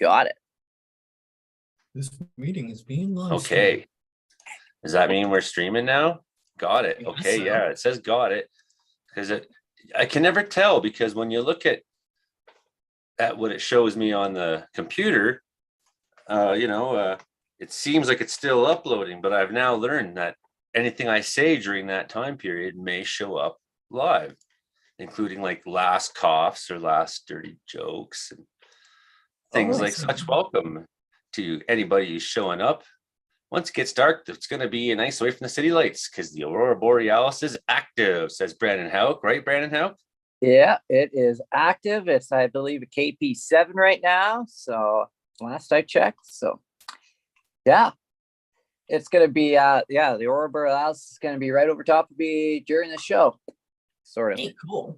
Got it. This meeting is being live. Okay. Does that mean we're streaming now? Got it. Okay, so. yeah, it says got it. Because I can never tell, because when you look at what it shows me on the computer, it seems like it's still uploading, but I've now learned that anything I say during that time period may show up live, including like last coughs or last dirty jokes and things like such. Welcome to anybody who's showing up. Once it gets dark, it's going to be a nice away from the city lights because the Aurora Borealis is active, says Brandon Houck. Right, Brandon Houck? Yeah, it is active. It's, I believe, a KP7 right now. So last I checked. So yeah, it's going to be, the Aurora Borealis is going to be right over top of me during the show. Sort of. Hey, cool.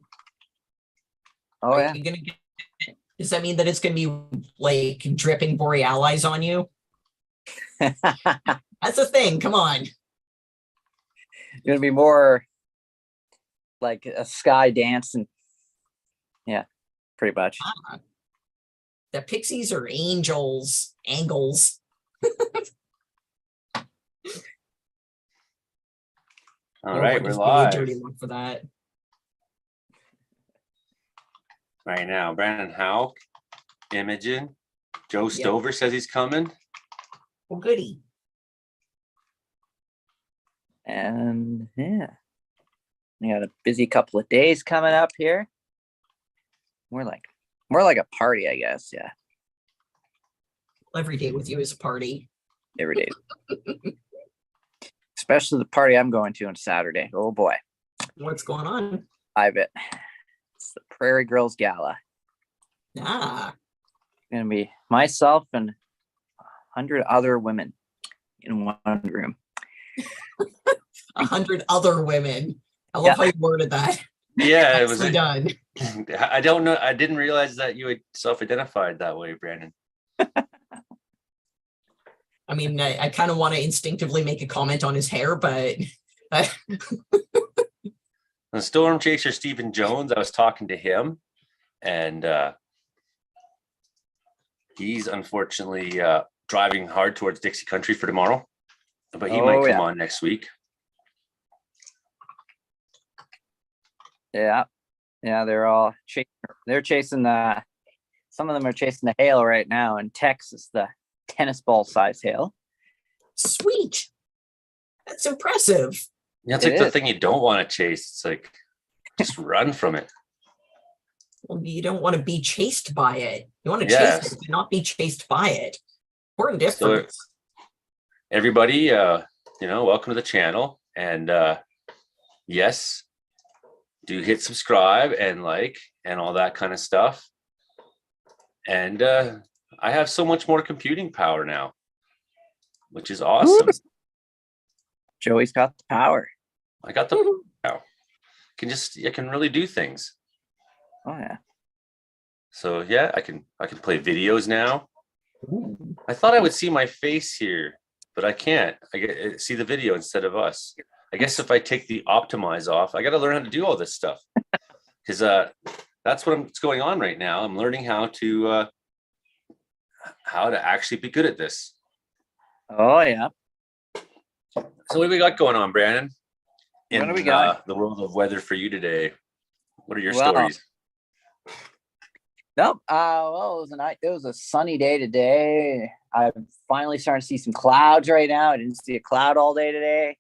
Oh, yeah. Does that mean that it's going to be like dripping borealis on you? That's a thing. Come on. It's going to be more like a sky dance. And yeah, pretty much. The pixies are angels. Angles. All right, we're live. Dirty look for that. Right now, Brandon Houck, Imogen, Joe Stover says he's coming. Well, goody. And yeah, we got a busy couple of days coming up here. More like a party, I guess. Yeah. Every day with you is a party. Every day. Especially the party I'm going to on Saturday. Oh boy. What's going on? I bet. It's the Prairie Girls Gala. Ah. It's gonna be myself and 100 other women in one room. 100 other women. I love how you worded that. Yeah, it was done. I don't know. I didn't realize that you had self-identified that way, Brandon. I mean, I kind of want to instinctively make a comment on his hair, but The Storm Chaser Stephen Jones, I was talking to him, and he's unfortunately driving hard towards Dixie Country for tomorrow, but he might come on next week. Yeah, they're all chasing the. Some of them are chasing the hail right now in Texas, the tennis ball size hail. Sweet, that's impressive. Yeah, it's like the thing you don't want to chase. It's like just run from it. Well, you don't want to be chased by it. You want to chase it, but not be chased by it. Important difference. So, everybody, welcome to the channel, and yes, do hit subscribe and like and all that kind of stuff. And I have so much more computing power now, which is awesome. Joey's got the power. I got the power. I can really do things. Oh yeah. So yeah, I can play videos now. Ooh. I thought I would see my face here, but I can't. I see the video instead of us. I guess if I take the optimize off, I got to learn how to do all this stuff, because that's what's going on right now. I'm learning how to actually be good at this. Oh yeah. So what do we got going on, Brandon? What do we got? The world of weather for you today. What are your stories? Nope. It was a sunny day today. I'm finally starting to see some clouds right now. I didn't see a cloud all day today.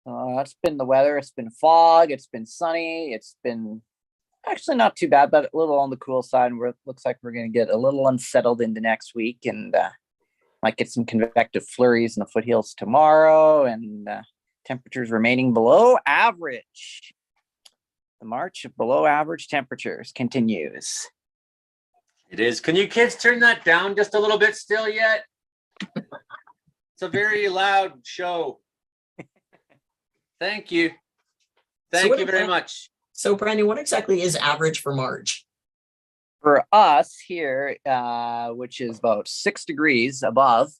That's been the weather. It's been fog. It's been sunny. It's been actually not too bad, but a little on the cool side. And looks like we're going to get a little unsettled into next week, and might get some convective flurries in the foothills tomorrow, and temperatures remaining below average. The march of below average temperatures continues. It is. Can you kids turn that down just a little bit still yet? It's a very loud show. Thank you. Thank you very much. So, Brandon, what exactly is average for March? For us here, which is about 6 degrees above,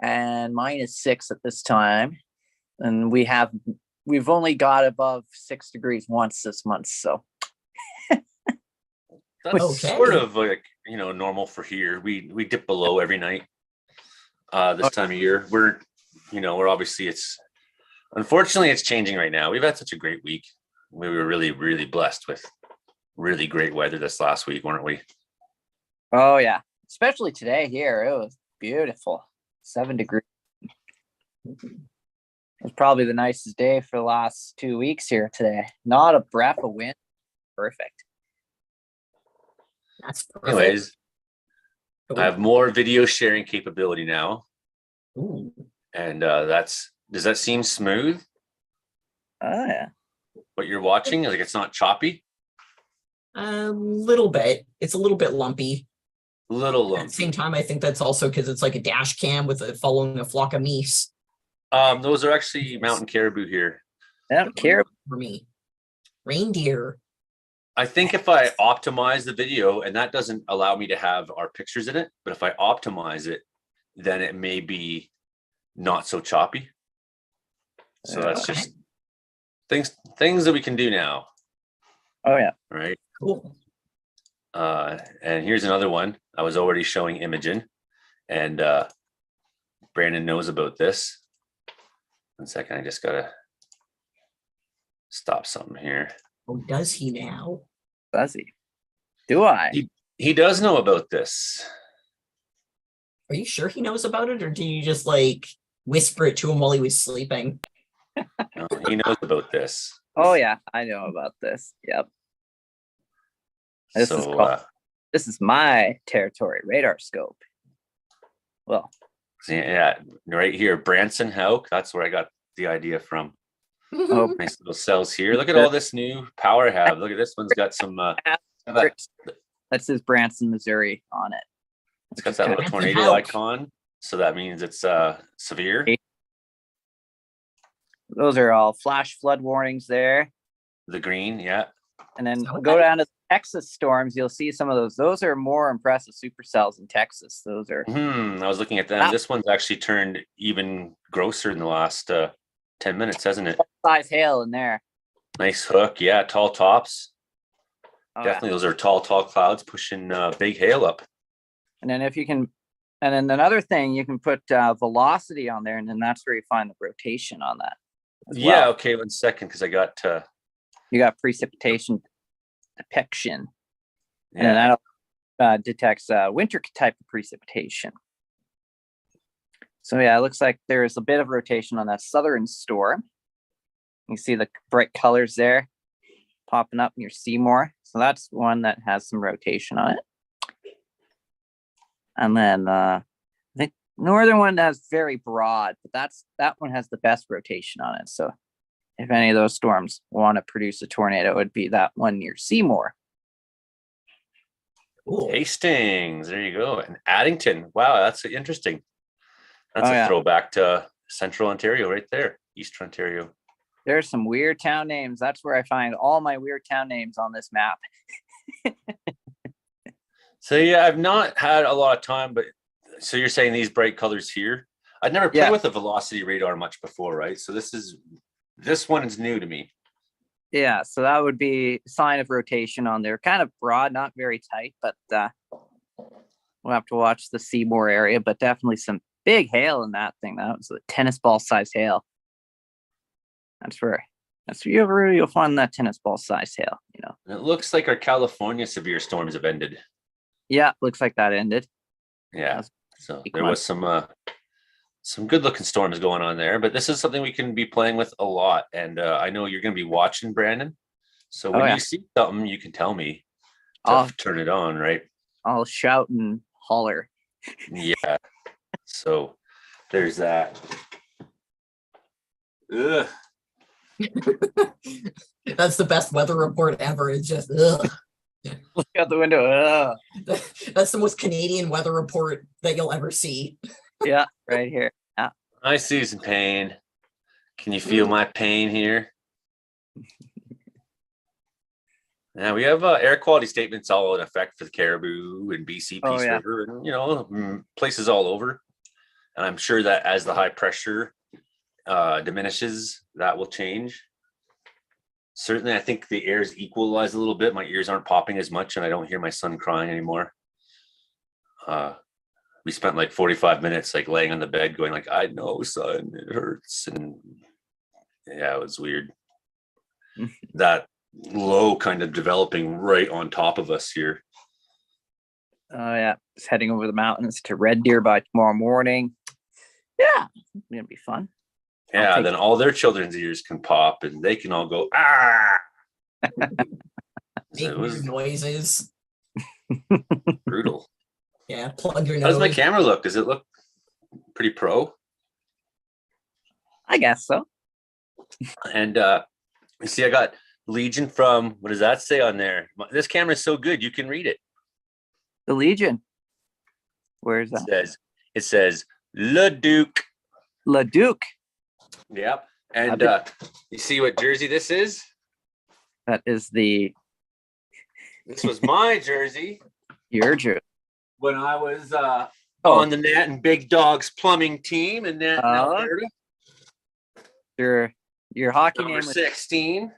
and -6 at this time, and we've only got above 6 degrees once this month, so that's sort of like normal for here. We dip below every night. This time of year, we're obviously unfortunately it's changing right now. We've had such a great week. We were really, really blessed with really great weather this last week, weren't we? Oh yeah, especially today here. It was beautiful. 7 degrees. It was probably the nicest day for the last 2 weeks here today. Not a breath of wind. Perfect. That's perfect. Anyways, I have more video sharing capability now. Ooh. And does that seem smooth? Oh yeah. What you're watching? Like it's not choppy? A little bit. It's a little bit lumpy. Little At the same lumpy. time, I think that's also because it's like a dash cam with following a flock of meese. Those are actually mountain caribou here. I don't care. For me. Reindeer. I think if I optimize the video, and that doesn't allow me to have our pictures in it, but if I optimize it, then it may be not so choppy. So that's Okay. just things that we can do now. Oh yeah. Right. Cool. And here's another one. I was already showing Imogen, and Brandon knows about this. 1 second, I just gotta stop something here. Oh, does he now? Does he? Do I? He does know about this. Are you sure he knows about it, or do you just like whisper it to him while he was sleeping? No, he knows about this. Oh yeah, I know about this. Yep. This is called, this is my territory, radar scope. Well, yeah, right here, Branson Hauk. That's where I got the idea from. oh, Nice little cells here. Look at all this new power I have. Look at this one's got some. that says Branson, Missouri on it. It's got that little Branson tornado Hauk. icon, so that means it's severe. Those are all flash flood warnings there. The green, yeah. And then So go that- down to Texas storms. You'll see some of those. Those are more impressive supercells in Texas. Those are I was looking at them. This one's actually turned even grosser in the last 10 minutes, hasn't it? size hail in there. Nice hook, yeah. Tall tops. Oh, yeah. Definitely, those are tall clouds pushing big hail up. And then if you can, and then another thing, you can put velocity on there, and then that's where you find the rotation on that. as Yeah. well. Okay. 1 second, because I got. You got precipitation depiction, and Yeah. then that detects winter type of precipitation. So yeah, it looks like there's a bit of rotation on that southern storm. You see the bright colors there popping up near Seymour. So that's one that has some rotation on it. And then the northern one has very broad, but that one has the best rotation on it. So if any of those storms want to produce a tornado, it would be that one near Seymour. Cool. Hastings, there you go. And Addington. Wow, that's interesting. That's Oh, a yeah. throwback to Central Ontario right there, Eastern Ontario. There's some weird town names. That's where I find all my weird town names on this map. So yeah, I've not had a lot of time, but so you're saying these bright colors here? I'd never played Yeah. with a velocity radar much before, right? So this one is new to me. Yeah, so that would be a sign of rotation on there. Kind of broad, not very tight, but we'll have to watch the Seymour area, but definitely some big hail in that thing. That was a tennis ball size hail. That's where you'll find that tennis ball size hail, you know. And it looks like our California severe storms have ended. Yeah, looks like that ended. Yeah. That's So big there one. was some good looking storms going on there, but this is something we can be playing with a lot. And I know you're going to be watching, Brandon. So when yeah. you see something, you can tell me to I'll- turn it on, right? I'll shout and holler. Yeah. So there's that. Ugh. That's the best weather report ever. It's just ugh. Look out the window. Ugh. That's the most Canadian weather report that you'll ever see. Yeah, right here. I see some pain. Can you feel my pain here? Yeah, we have air quality statements all in effect for the Caribou and BC Oh, Peace yeah. River and, places all over. And I'm sure that as the high pressure diminishes, that will change. Certainly, I think the air is equalized a little bit. My ears aren't popping as much and I don't hear my son crying anymore. we spent like 45 minutes like laying on the bed going like, I know, son, it hurts. And yeah, it was weird. That low kind of developing right on top of us here. Oh yeah, it's heading over the mountains to Red Deer by tomorrow morning. Yeah, it's gonna be fun. Yeah, then all their children's ears can pop and they can all go, ah. Make weird noises. Brutal. Yeah, plug your nose. How does my camera look? Does it look pretty pro? I guess so. And you see, I got Legion from, what does that say on there? This camera is so good, you can read it. The Legion. Where is that? It says Le Duke. Le Duke. Yep. And you see what jersey this is? That is this was my jersey. Your jersey. When I was on the Net and Big Dogs plumbing team in Net, Alberta. Your hockey Number name was 16.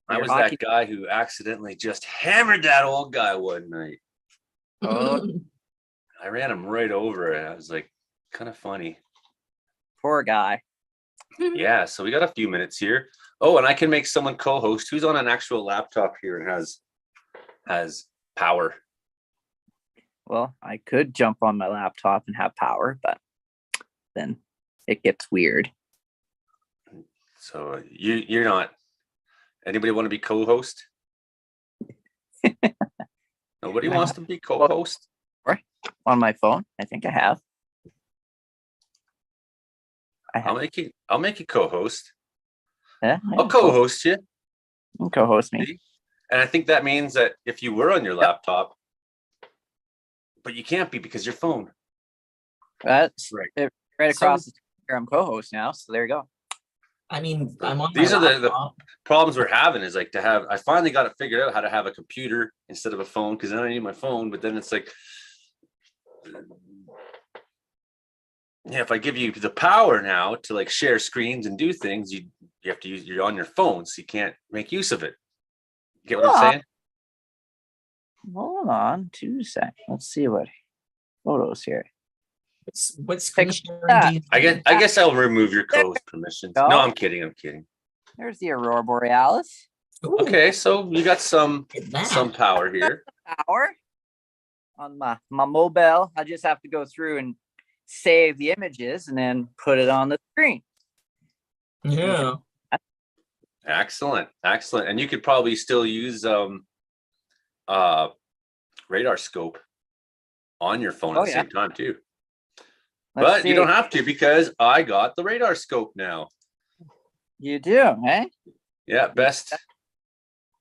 I was that guy who accidentally just hammered that old guy one night. Oh, I ran him right over and I was like, kind of funny. Poor guy. Yeah, so we got a few minutes here. Oh, and I can make someone co-host who's on an actual laptop here and has power. Well, I could jump on my laptop and have power, but then it gets weird. So you're not. Anybody want to be co-host? Nobody wants to be co-host. On my phone, I think I have. I'll make you co-host. Yeah, I'll co-host you. You co-host me. And I think that means that if you were on your laptop, but you can't be because your phone. That's right across the here. I'm co-host now, so there you go. I mean, I'm on. These are the problems we're having. Is like to have. I finally got it figured out how to have a computer instead of a phone because then I need my phone. But then it's like, yeah, if I give you the power now to like share screens and do things, you have to use. You're on your phone, so you can't make use of it. You get what I'm saying? Hold on 2 seconds. Let's see what photos here. What screen sharing do you I guess I'll remove your co-host permissions. No, I'm kidding. There's the Aurora Borealis. Ooh, okay, so you got some power here. Power on my mobile. I just have to go through and save the images and then put it on the screen. Yeah. Excellent. And you could probably still use radar scope on your phone at the same time too. But you don't have to because I got the radar scope now. You do, eh? Yeah, best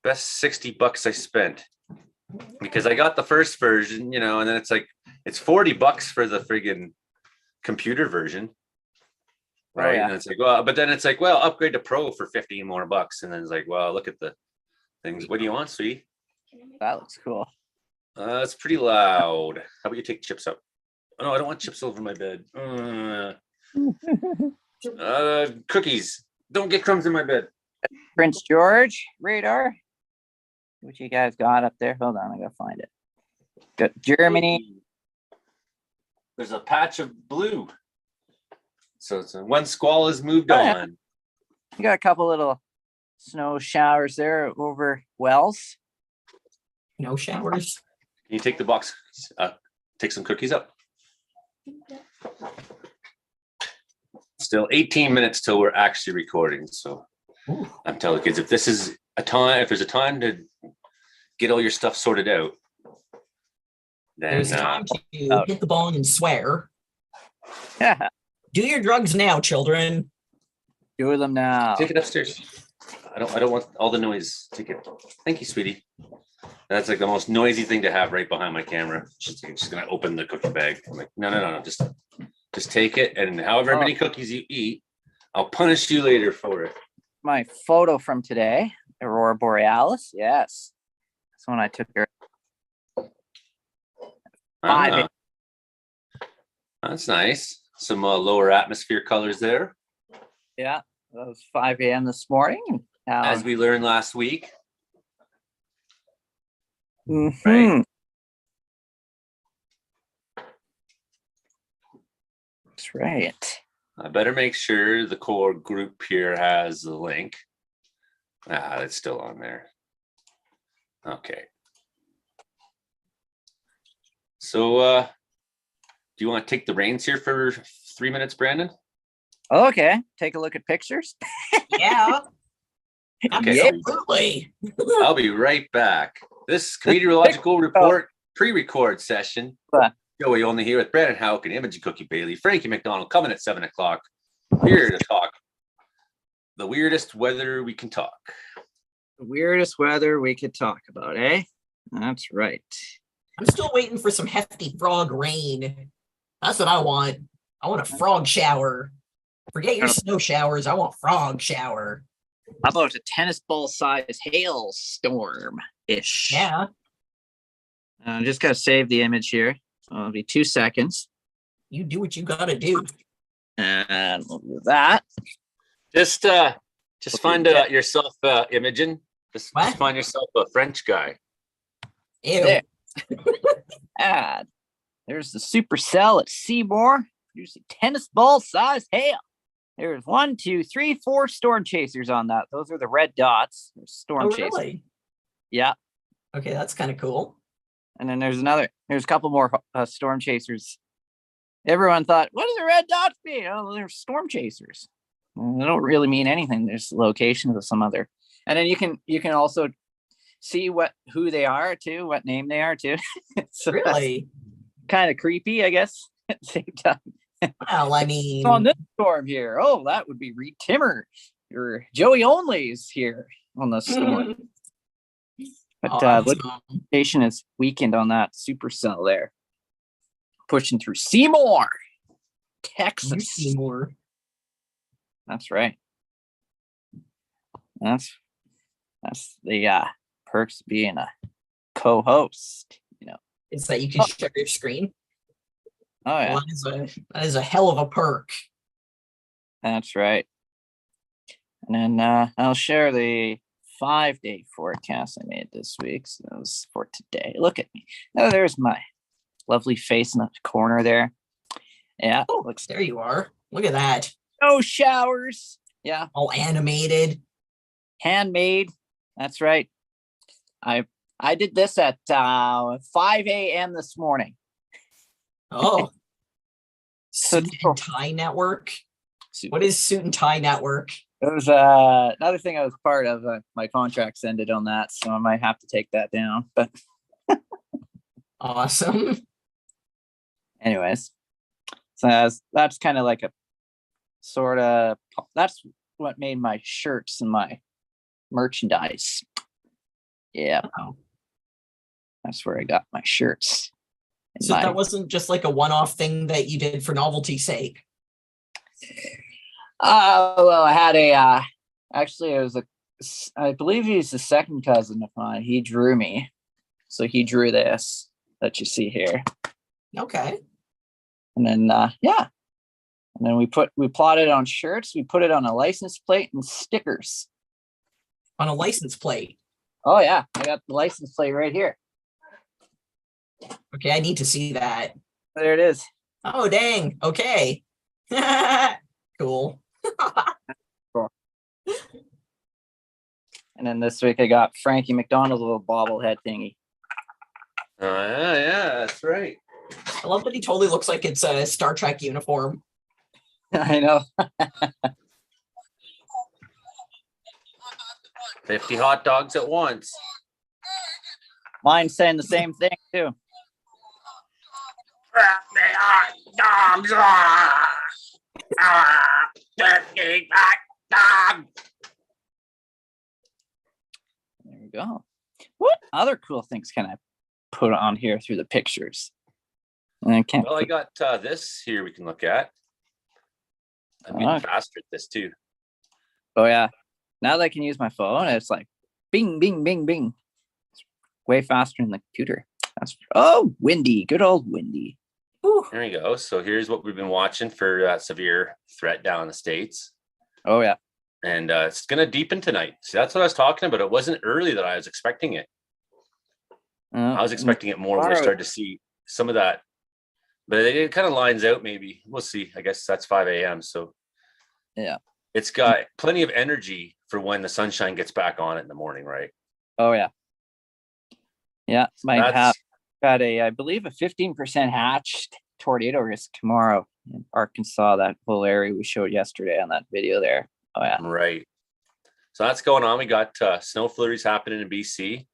$60 I spent because I got the first version, and then it's like it's $40 for the friggin' computer version. Right. And it's like, well, but then it's like, well, upgrade to Pro for $15 more. And then it's like, well, look at the things. What do you want, sweetie? That looks cool. It's pretty loud. How about you take chips up? Oh, no, I don't want chips over my bed. Cookies. Don't get crumbs in my bed. Prince George radar. What you guys got up there? Hold on, I gotta find it. Got Germany. There's a patch of blue. So it's one squall has moved on. You got a couple little snow showers there over Wells. No showers. Can you take the box? Take some cookies up. Still 18 minutes till we're actually recording. So I'm telling kids, if there's a time to get all your stuff sorted out, then there's time to hit the bong and swear. Do your drugs now, children. Do them now. Take it upstairs. I don't want all the noise. Take it. Thank you, sweetie. That's like the most noisy thing to have right behind my camera. She's gonna open the cookie bag. I'm like, no. Just take it, and however many cookies you eat, I'll punish you later for it. My photo from today, Aurora Borealis. Yes, that's when I took her. That's nice. Some lower atmosphere colors there. Yeah, that was 5 a.m. this morning. As we learned last week. Mhm. That's right. I better make sure the core group here has the link. It's still on there. Okay. So do you want to take the reins here for 3 minutes, Brandon? Okay. Take a look at pictures. Yeah, Okay, absolutely. I'll be right back. This Comedeorological report pre-record session. Joey only here with Brandon Houck and Imogen Cookie Bailey, Frankie McDonald coming at 7 o'clock. Here to talk the weirdest weather we can talk. The weirdest weather we could talk about, eh? That's right. I'm still waiting for some hefty frog rain. That's what I want. I want a frog shower. Forget your snow showers. I want frog shower. How about a tennis ball size hailstorm-ish? Yeah. I just got to save the image here. So it'll be 2 seconds. You do what you gotta do. And we'll do that. Just find yourself, Imogen. Just find yourself a French guy. Ew. There. And there's the supercell at Seymour. Here's a tennis ball size hail. There's 1, 2, 3, 4 storm chasers on that. Those are the red dots. There's storm chasers. Really? Yeah. Okay, that's kind of cool. And then there's a couple more storm chasers. Everyone thought, what do the red dots mean? Oh, they're storm chasers. Well, they don't really mean anything. There's locations of some other. And then you can also see who they are too, what name they are too. So really? Kind of creepy, I guess, at the same time. Well, I mean, on this storm here. Oh, that would be Reed Timmer or Joey Only's here on the storm. But location is weakened on that supercell there. Pushing through Seymour, Texas. Seymour. That's right. That's the perks of being a co-host, Is that you can share your screen? Oh yeah. Well, that is a hell of a perk. That's right. And then I'll share the 5-day forecast I made this week. So that was for today. Look at me. Oh, there's my lovely face in the corner there. Yeah. Oh, there you are. Look at that. No showers. Yeah. All animated. Handmade. That's right. I did this at 5 a.m. this morning. Oh. So Suit and Tie Network. What is Suit and Tie Network? It was another thing I was part of. My contract's ended on that, so I might have to take that down. But awesome. Anyways, so that's kind of like a sort of, that's what made my shirts and my merchandise. Yeah. Oh. That's where I got my shirts. So that wasn't just like a one-off thing that you did for novelty's sake. Well, I had actually it was I believe he's the second cousin of mine. He drew me. So he drew this that you see here. Okay. And then yeah. And then we plotted on shirts, we put it on a license plate and stickers. On a license plate. Oh yeah, I got the license plate right here. Okay, I need to see that. There it is. Oh dang. Okay. Cool. Cool. And then this week I got Frankie McDonald's little bobblehead thingy. Yeah, that's right. I love that he totally looks like it's a Star Trek uniform. I know. 50 hot dogs at once. Mine's saying the same thing too. 50 hot dogs. 50 hot dogs. There we go. What other cool things can I put on here through the pictures? I can't. Well, I got this here we can look at. I'm getting faster at this too. Oh yeah. Now that I can use my phone, it's like bing, bing, bing, bing. It's way faster than the computer. Windy. Good old Windy. Ooh. There you go. So here's what we've been watching for that severe threat down in the States. Oh yeah. And it's going to deepen tonight. See, that's what I was talking about. It wasn't early that I was expecting it. I was expecting it more. We're starting to see some of that, but it kind of lines out. Maybe we'll see. I guess that's 5 a.m. So yeah. it's got plenty of energy for when the sunshine gets back on it in the morning, right? Oh yeah. Yeah, might That's have got I believe a 15% hatched tornado risk tomorrow in Arkansas, that whole area we showed yesterday on that video there. Oh yeah. right. So that's going on. We got snow flurries happening in BC.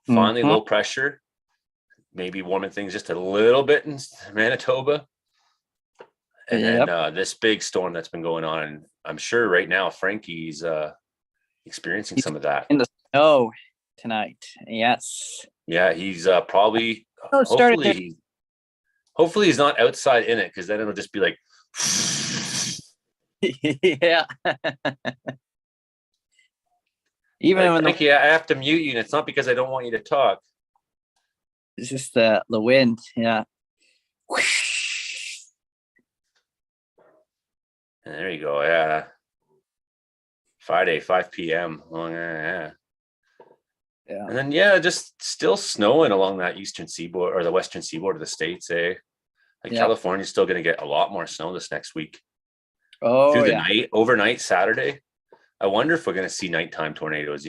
Finally, low pressure, maybe warming things just a little bit in Manitoba. And then this big storm that's been going on. And I'm sure right now Frankie's experiencing some of that. In the snow tonight. Yes. Yeah, he's probably Hopefully he's not outside in it, because then it'll just be like yeah. Even like, when Frankie, I have to mute you, and it's not because I don't want you to talk. it's just the wind. Yeah. And there you go. Yeah. Friday, 5 p.m. Oh, yeah. Yeah. And then just still snowing along that eastern seaboard or the western seaboard of the states, eh? Like California's still going to get a lot more snow this next week. Oh, through the night, overnight Saturday. I wonder if we're going to see nighttime tornadoes,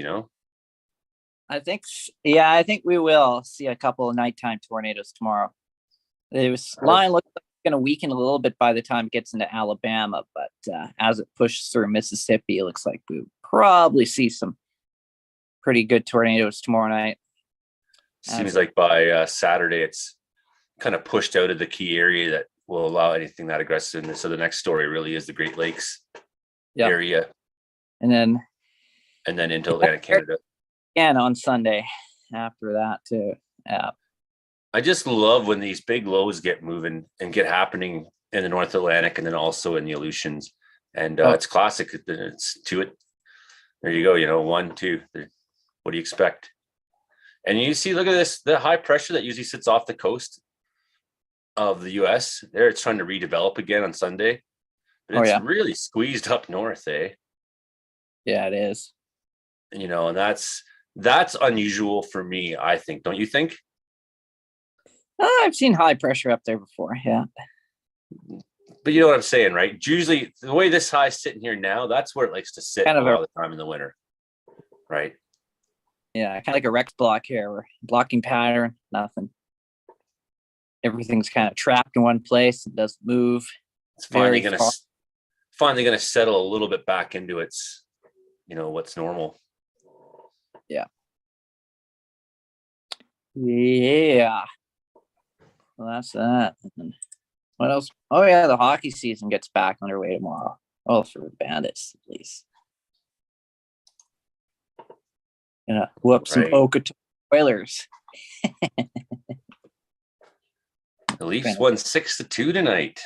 I think we will see a couple of nighttime tornadoes tomorrow. The line looks like it's going to weaken a little bit by the time it gets into Alabama, but as it pushes through Mississippi, it looks like we'll probably see some pretty good tornadoes tomorrow night. Seems like by Saturday, it's kind of pushed out of the key area that will allow anything that aggressive. And so the next story really is the Great Lakes area. And then into Atlantic Canada. And on Sunday after that too. Yeah. I just love when these big lows get moving and get happening in the North Atlantic and then also in the Aleutians. And it's classic. It's to it. There you go. 1, 2. What do you expect? And you see, look at this, the high pressure that usually sits off the coast of the US. There, it's trying to redevelop again on Sunday. But it's really squeezed up north, eh? Yeah, it is. And, and that's unusual for me, I think. Don't you think? I've seen high pressure up there before. Yeah. But you know what I'm saying, right? Usually the way this high is sitting here now, that's where it likes to sit all the time in the winter. Right. Yeah, kind of like a Rex block here, where blocking pattern, nothing. Everything's kind of trapped in one place. It doesn't move. It's finally gonna settle a little bit back into its, what's normal. Yeah. Yeah. Well, that's that. What else? Oh yeah, the hockey season gets back underway tomorrow. Oh, for the Bandits at least. Whoop some Okotoks Oilers. The Leafs won 6-2 tonight.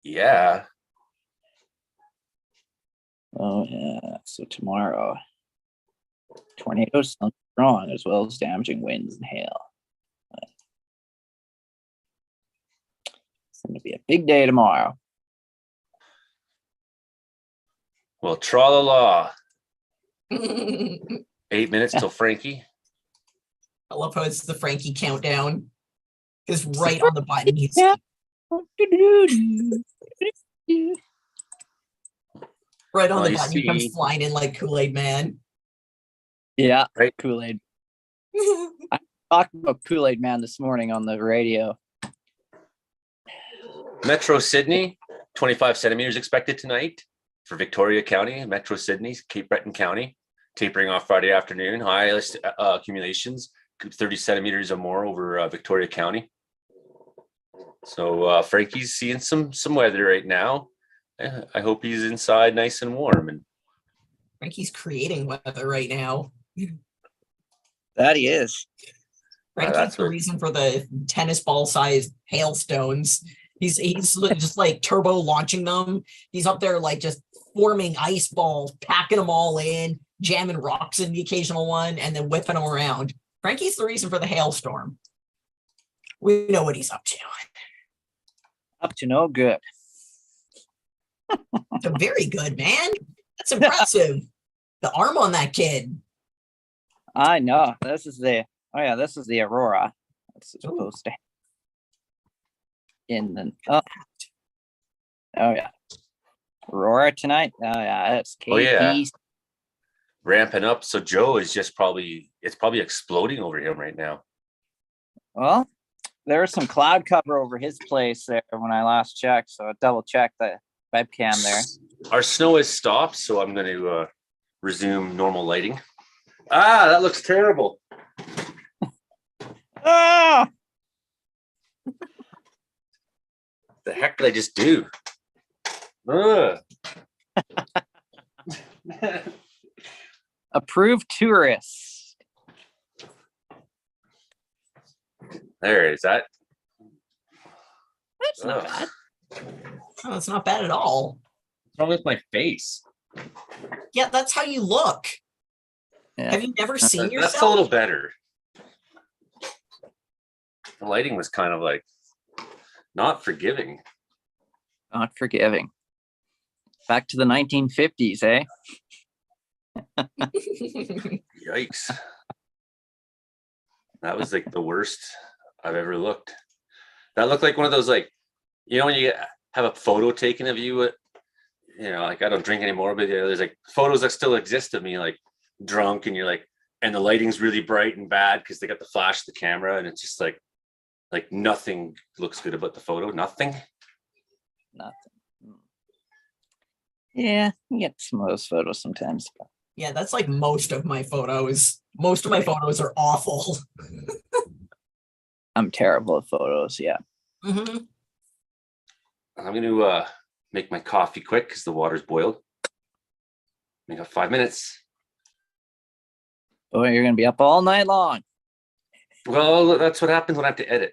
Yeah. Oh yeah. So tomorrow, tornadoes sound strong as well as damaging winds and hail. It's going to be a big day tomorrow. Well, tra-la-la. 8 minutes till Frankie. I love how it's the Frankie countdown. Because right on the button, he's right on the button. He comes flying in like Kool-Aid Man. Yeah, right. Kool-Aid. I talked about Kool-Aid Man this morning on the radio. Metro Sydney, 25 centimeters expected tonight for Victoria County, Metro Sydney, Cape Breton County, tapering off Friday afternoon. Highest accumulations, 30 centimeters or more over Victoria County. So Frankie's seeing some weather right now. I hope he's inside nice and warm. And Frankie's creating weather right now. That he is. Frankie's the reason for the tennis ball sized hailstones. He's just like turbo launching them. He's up there like just forming ice balls, packing them all in, jamming rocks in the occasional one, and then whipping them around. Frankie's the reason for the hailstorm. We know what he's up to. Up to no good. So very good, man. That's impressive. The arm on that kid. I know. This is Oh yeah, this is the aurora. It's supposed to in the oh yeah. Aurora tonight. Oh yeah, it's KP. Oh, yeah. Ramping up. So Joe is just it's probably exploding over him right now. Well, there was some cloud cover over his place there when I last checked, so I double checked the webcam there. Our snow has stopped, so I'm going to resume normal lighting. Ah, that looks terrible. Ah! The heck did I just do? Ugh. Approved tourist. There is that. That's not Ugh. bad. Oh, that's not bad at all. What's wrong with my face? Yeah, that's how you look. Yeah. Have you never seen yourself? That's a little better. The lighting was kind of like not forgiving. Not forgiving. Back to the 1950s, eh? Yikes. That was like the worst I've ever looked. That looked like one of those, like, you know, when you have a photo taken of you, like I don't drink anymore, but there's like photos that still exist of me, like drunk, and you're like, and the lighting's really bright and bad because they got the flash of the camera, and it's just like nothing looks good about the photo. Nothing. Yeah, you get some of those photos sometimes. Yeah, that's like most of my photos. Most of my photos are awful. I'm terrible at photos, yeah. Mm-hmm. I'm going to make my coffee quick because the water's boiled. We got 5 minutes. Boy, you're going to be up all night long. Well, that's what happens when I have to edit.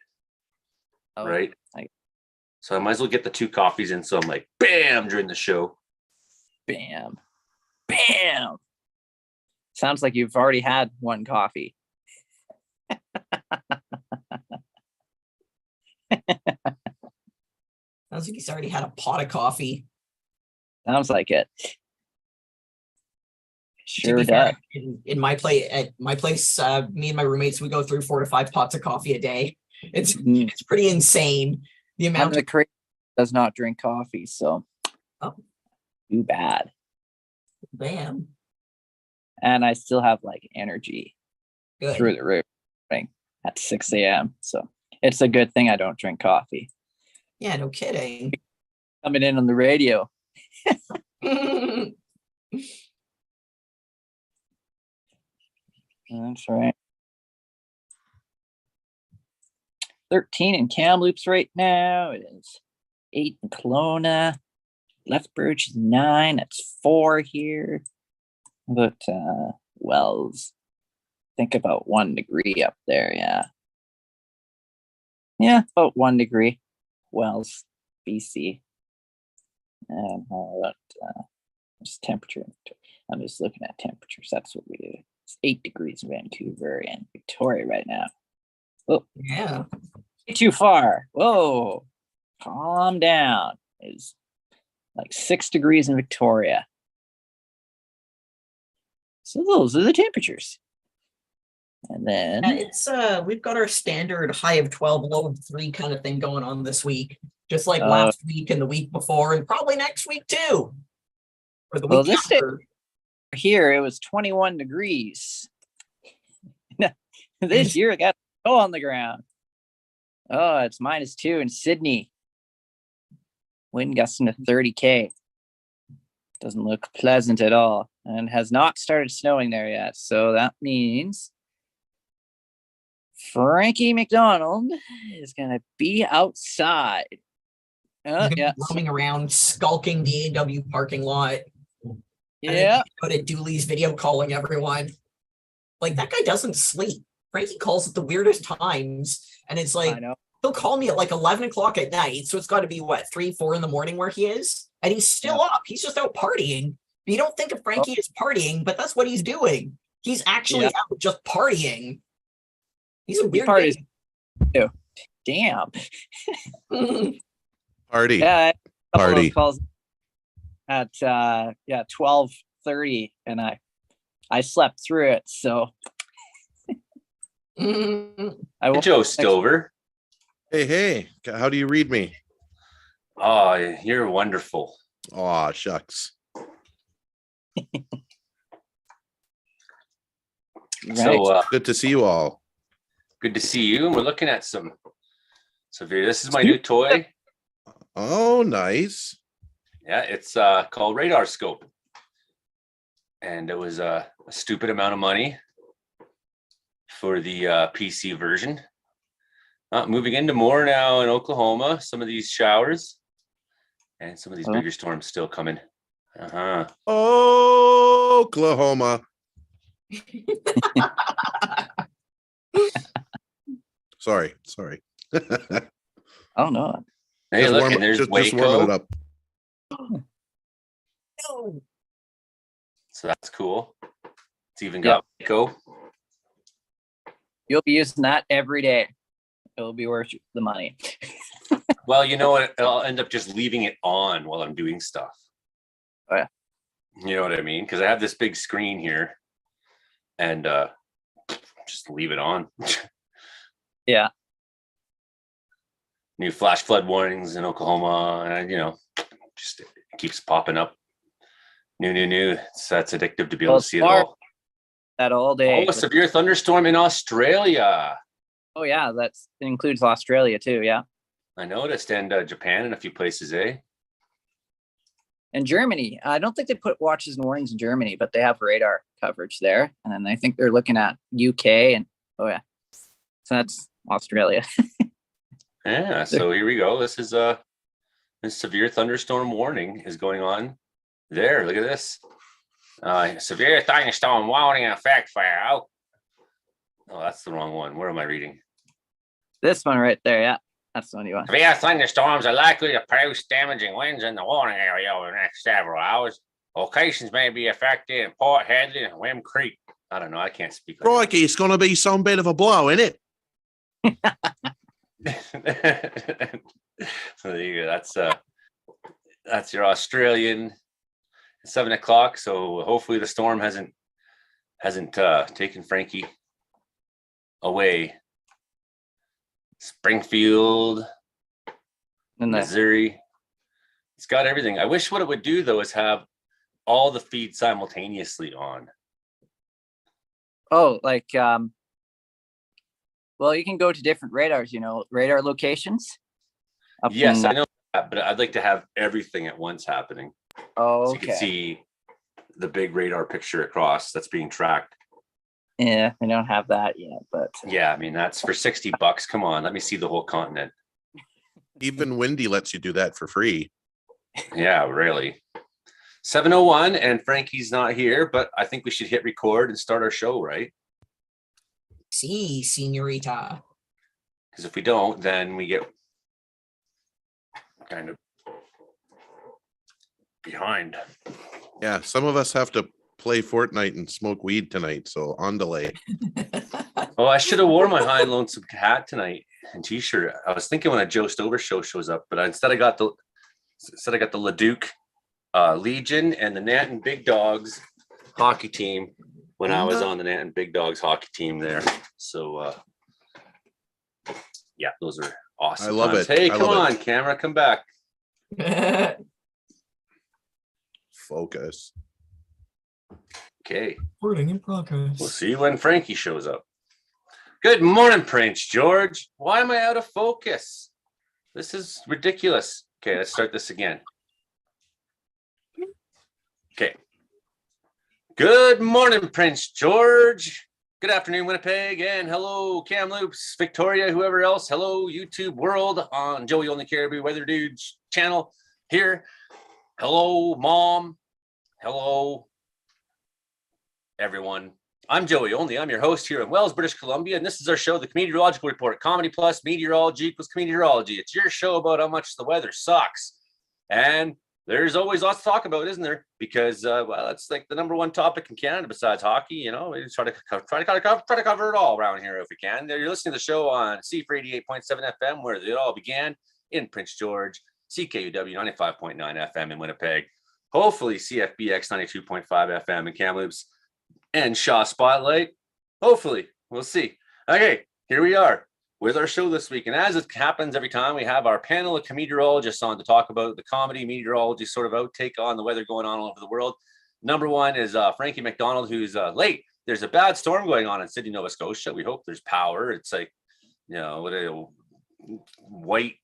Oh, Right. So I might as well get the 2 coffees in. So I'm like, bam, during the show. Bam. Bam. Sounds like you've already had 1 coffee. Sounds like he's already had a pot of coffee. Sounds like it. To Sure be does. fair, in my place, at my place, me and my roommates, we go through 4 to 5 pots of coffee a day. It's pretty insane. The I'm amount the of crazy does not drink coffee, so Oh. Too bad. bam. And I still have like energy Good. through the roof at 6 a.m. So it's a good thing I don't drink coffee. Yeah, no kidding. Coming in on the radio. That's right. 13 in Kamloops right now. It is 8 in Kelowna. Lethbridge is 9. That's 4 here. But Wells, think about 1 degree up there. Yeah. Yeah, about 1 degree. Wells, BC. And just temperature. I'm just looking at temperatures. That's what we do. It's 8 degrees in Vancouver and Victoria right now. Oh, Yeah. too far. Whoa, calm down. It's like 6 degrees in Victoria. So those are the temperatures. And then It's we've got our standard high of 12, low of 3 kind of thing going on this week. Just like last week and the week before, and probably next week too. Or the week this day, after. here it was 21 degrees. This year it got snow on the ground. Oh, it's -2 in Sydney. Wind gusting to 30 km. Doesn't look pleasant at all, and has not started snowing there yet. So that means Frankie McDonald is gonna be outside. Yeah, Roaming around, skulking the AW parking lot. yeah. Go to Dooley's video calling everyone. Like, that guy doesn't sleep. Frankie calls at the weirdest times, and it's like I know. he'll call me at like 11 o'clock at night. So it's got to be what, 3, 4 in the morning where he is, and he's still up. He's just out partying. You don't think of Frankie as partying, but that's what he's doing. He's actually out just partying. He's a weird parties guy. Damn. Party. Yeah, a couple of Party. those calls at 12:30, and I slept through it. So I will. Joe Stover. Hey, how do you read me? Oh, you're wonderful. Aw, shucks. So Good to see you all. good to see you. And we're looking at some severe. This is my new toy. Oh, nice. Yeah, it's called Radar Scope. And it was a stupid amount of money for the PC version. Moving into more now in Oklahoma, some of these showers and some of these bigger storms still coming. Oklahoma. Sorry. Oh no. Hey, look, and there's just warming it Waco. up. No. So that's cool. It's even got Waco. You'll be using that every day. It'll be worth the money. Well, you know what? I'll end up just leaving it on while I'm doing stuff. Oh, yeah. You know what I mean? Because I have this big screen here and just leave it on. Yeah. New flash flood warnings in Oklahoma. And, just it keeps popping up. New. So that's addictive to be able to see it all. That all day. Oh, a severe thunderstorm in Australia. Oh yeah, it includes Australia too. Yeah. I noticed, and Japan and a few places, eh? And Germany. I don't think they put watches and warnings in Germany, but they have radar coverage there. And then I think they're looking at UK and so that's Australia. Yeah, so here we go. This is this severe thunderstorm warning is going on there. Look at this. Severe thunderstorm warning in effect for oh, that's the wrong one. Where am I reading? This one right there, yeah. That's the one you want. Severe thunderstorms are likely to produce damaging winds in the warning area over the next several hours. Locations may be affected in Port Hedley and Wim Creek. I don't know. I can't speak. Crikey, it's going to be some bit of a blow, isn't it? So there you go. That's your Australian 7 o'clock. So hopefully the storm hasn't taken Frankie away. Springfield, Missouri. It's got everything. I wish what it would do though is have all the feeds simultaneously on. Oh, like well, you can go to different radars, radar locations. Yes, I know that, but I'd like to have everything at once happening. Oh, so you can see the big radar picture across that's being tracked. Yeah, I don't have that yet, but yeah, I mean that's for $60. Come on, let me see the whole continent. Even Windy lets you do that for free. Yeah, really. 7:01 and Frankie's not here, but I think we should hit record and start our show, right? Si, señorita. Because if we don't, then we get kind of behind. Yeah, some of us have to play Fortnite and smoke weed tonight, so on delay. Oh, I should have worn my High and Lonesome hat tonight and t-shirt. I was thinking when a Joe Stover show shows up, but instead I got the Leduc Legion and the Nanton Big Dogs hockey team when I was on the Nanton Big Dogs hockey team there. So yeah, those are awesome. I love times. it. Hey, come on, camera, come back. Focus. Okay. Recording in progress. We'll see when Frankie shows up. Good morning, Prince George. Why am I out of focus? This is ridiculous. Okay, let's start this again. Okay. Good morning, Prince George. Good afternoon, Winnipeg, and hello, Kamloops, Victoria, whoever else. Hello, YouTube world on Joey Only Caribou Weather Dudes channel here. Hello, Mom. Hello, everyone. I'm Joey Only. I'm your host here in Wells, British Columbia, and this is our show, the Comedeorological Report. Comedy plus meteorology equals Comedeorology. It's your show about how much the weather sucks. And there's always lots to talk about, isn't there? Because, well, it's like the number one topic in Canada besides hockey. We try to cover it all around here if we can. You're listening to the show on C for 88.7 FM, where it all began in Prince George, CKUW 95.9 FM in Winnipeg, hopefully CFBX 92.5 FM in Kamloops, and Shaw Spotlight. Hopefully, we'll see. Okay, here we are with our show this week. And as it happens every time, we have our panel of comedeorologists on to talk about the comedy meteorology sort of outtake on the weather going on all over the world. Number one is Frankie McDonald, who's late. There's a bad storm going on in Sydney, Nova Scotia. We hope there's power. It's like, what a white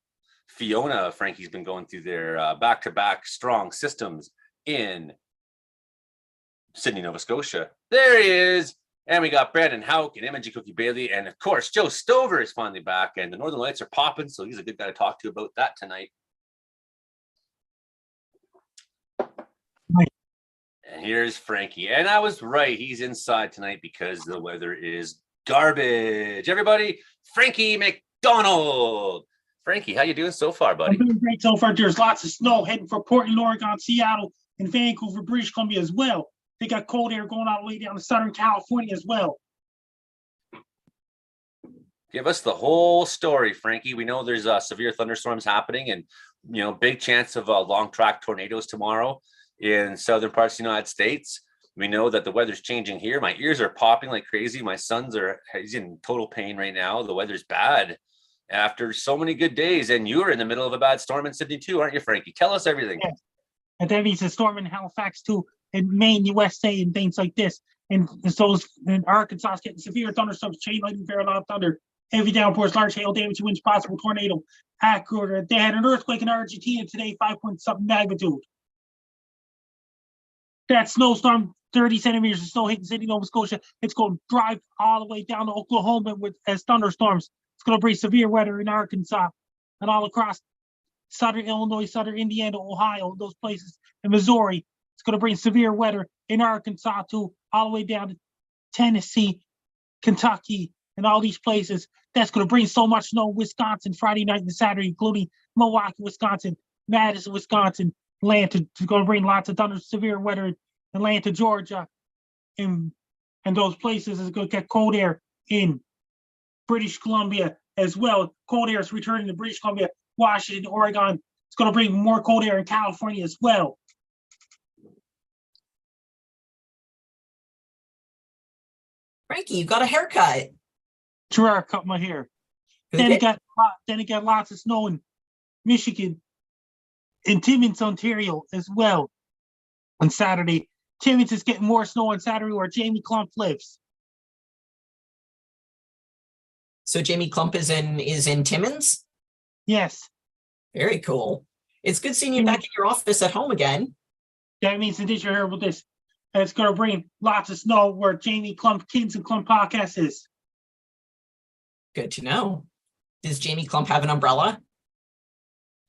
Fiona Frankie's been going through their back-to-back strong systems in Sydney, Nova Scotia. There he is. And we got Brandon Houck and Imogen Cookie Bailey. And of course, Joe Stover is finally back. And the Northern Lights are popping. So he's a good guy to talk to about that tonight. And here's Frankie. And I was right. He's inside tonight because the weather is garbage. Everybody, Frankie McDonald. Frankie, how you doing so far, buddy? I'm doing great so far. There's lots of snow heading for Portland, Oregon, Seattle, and Vancouver, British Columbia as well. They got cold air going all the way down to Southern California as well. Give us the whole story, Frankie. We know there's severe thunderstorms happening and, big chance of long track tornadoes tomorrow in southern parts of the United States. We know that the weather's changing here. My ears are popping like crazy. My he's in total pain right now. The weather's bad after so many good days. And you're in the middle of a bad storm in Sydney too, aren't you, Frankie? Tell us everything. Yes. And that means a storm in Halifax too, in Maine, USA, and things like this. And so in Arkansas, getting severe thunderstorms, chain lightning, very loud thunder, heavy downpours, large hail damage, winds, possible tornado. Accurate. They had an earthquake in Argentina today, 5.7 magnitude. That snowstorm, 30 centimeters of snow hitting Sydney, Nova Scotia. It's going to drive all the way down to Oklahoma as thunderstorms. It's going to bring severe weather in Arkansas and all across southern Illinois, southern Indiana, Ohio, those places, and Missouri. It's going to bring severe weather in Arkansas too, all the way down to Tennessee, Kentucky, and all these places. That's going to bring so much snow. Wisconsin Friday night and Saturday, including Milwaukee, Wisconsin, Madison, Wisconsin, Atlanta. It's going to bring lots of thunder, severe weather in Atlanta, Georgia, and those places. Is going to get cold air in British Columbia as well. Cold air is returning to British Columbia, Washington, Oregon. It's going to bring more cold air in California as well. Frankie, you got a haircut. Gerard cut my hair. Then it got lots of snow in Michigan, in Timmins, Ontario as well on Saturday. Timmins is getting more snow on Saturday where Jamie Clump lives. So Jamie Clump is in Timmins? Yes. Very cool. It's good seeing you back in your office at home again. That means that you hear about this. And it's going to bring lots of snow where Jamie Clump Kids and Clump Podcast is. Good to know. Does Jamie Clump have an umbrella?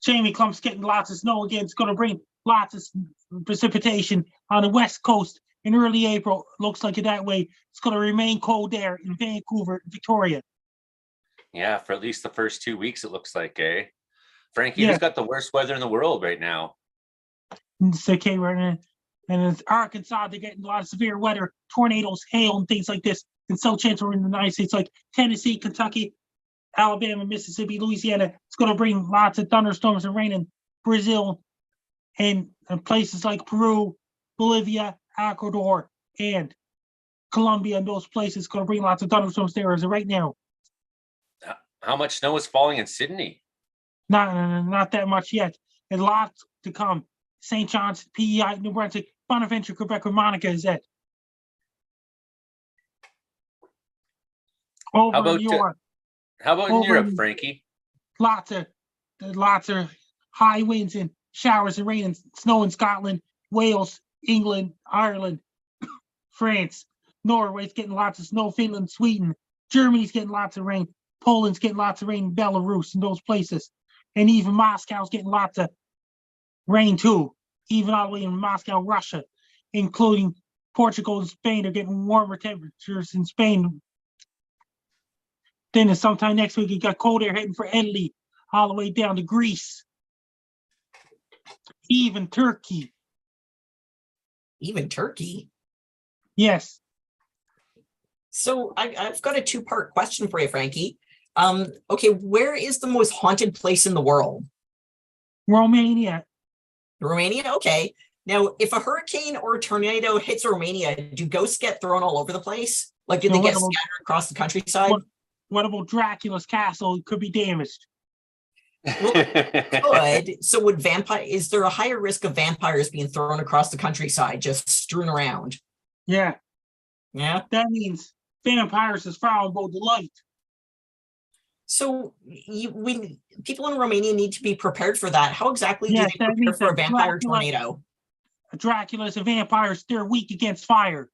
Jamie Clump's getting lots of snow again. It's going to bring lots of precipitation on the West Coast in early April. Looks like it that way. It's going to remain cold there in Vancouver, Victoria. Yeah, for at least the first 2 weeks, it looks like, eh? Frankie, who's got the worst weather in the world right now? It's okay right now. And in Arkansas, they're getting a lot of severe weather, tornadoes, hail, and things like this. And so chances in the United States, like Tennessee, Kentucky, Alabama, Mississippi, Louisiana. It's going to bring lots of thunderstorms and rain in Brazil and places like Peru, Bolivia, Ecuador, and Colombia. And those places it's going to bring lots of thunderstorms there as of right now. How much snow is falling in Sydney? Not that much yet. And lots to come. St. John's, PEI, New Brunswick, Bonaventure, Quebec, where Monica is at. Over How about in Europe. How about in Europe, Frankie? Lots of high winds and showers and rain and snow in Scotland, Wales, England, Ireland, France, Norway's getting lots of snow, Finland, Sweden, Germany's getting lots of rain, Poland's getting lots of rain, Belarus and those places. And even Moscow's getting lots of rain too, even all the way in Moscow, Russia, including Portugal and Spain are getting warmer temperatures in Spain. Then sometime next week, you got cold air heading for Italy, all the way down to Greece, even Turkey. Even Turkey? Yes. So I've got a two-part question for you, Frankie. Okay, where is the most haunted place in the world? Romania. Romania? Okay. Now, if a hurricane or a tornado hits Romania, do ghosts get thrown all over the place? Like, do they get scattered across the countryside? What about Dracula's castle? It could be damaged. Good. So would is there a higher risk of vampires being thrown across the countryside, just strewn around? Yeah, Yeah. that means vampires is found both the light. So people in Romania need to be prepared for that. How exactly do they prepare for a vampire tornado? Dracula is a vampire. They're weak against fire.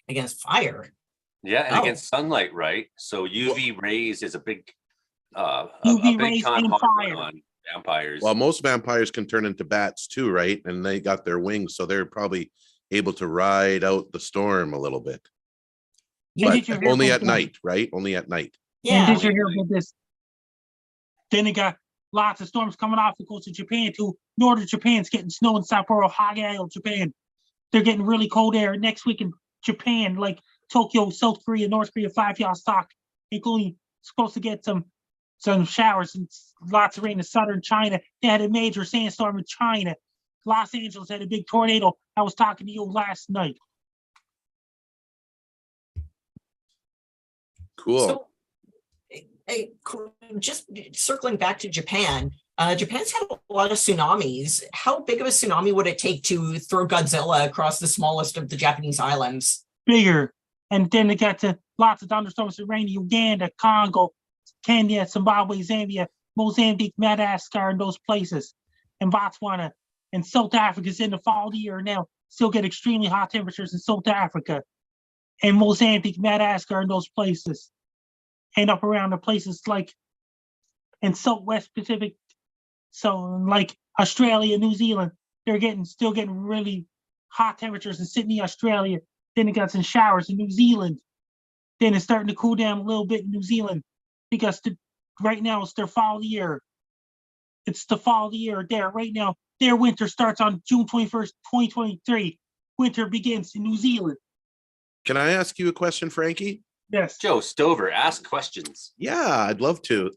Against fire? Yeah, and against sunlight, right? So UV rays is a big UV rays time and hard fire on vampires. Well, most vampires can turn into bats too, right? And they got their wings, so they're probably able to ride out the storm a little bit. But only at night, right? Only at night. Yeah. And did you hear about this? Then they got lots of storms coming off the coast of Japan too. Northern Japan's getting snow in Sapporo, Hokkaido, Japan. They're getting really cold air next week in Japan, like Tokyo, South Korea, North Korea, 5 y'all stock, including supposed to get some showers and lots of rain in southern China. They had a major sandstorm in China. Los Angeles had a big tornado. I was talking to you last night. Cool. So, just circling back to Japan, Japan's had a lot of tsunamis. How big of a tsunami would it take to throw Godzilla across the smallest of the Japanese islands? Bigger. And then they got to lots of thunderstorms in rain in Uganda, Congo, Kenya, Zimbabwe, Zambia, Mozambique, Madagascar, and those places. And Botswana. And South Africa's in the fall of the year now. Still get extremely hot temperatures in South Africa. And Mozambique, Madagascar, and those places. And up around the places like in Southwest Pacific. So like Australia, New Zealand, they're still getting really hot temperatures in Sydney, Australia. Then it got some showers in New Zealand. Then it's starting to cool down a little bit in New Zealand because right now it's their fall of the year. It's the fall of the year there. Right now, their winter starts on June 21st, 2023. Winter begins in New Zealand. Can I ask you a question, Frankie? Yes. Joe Stover, ask questions. Yeah, I'd love to.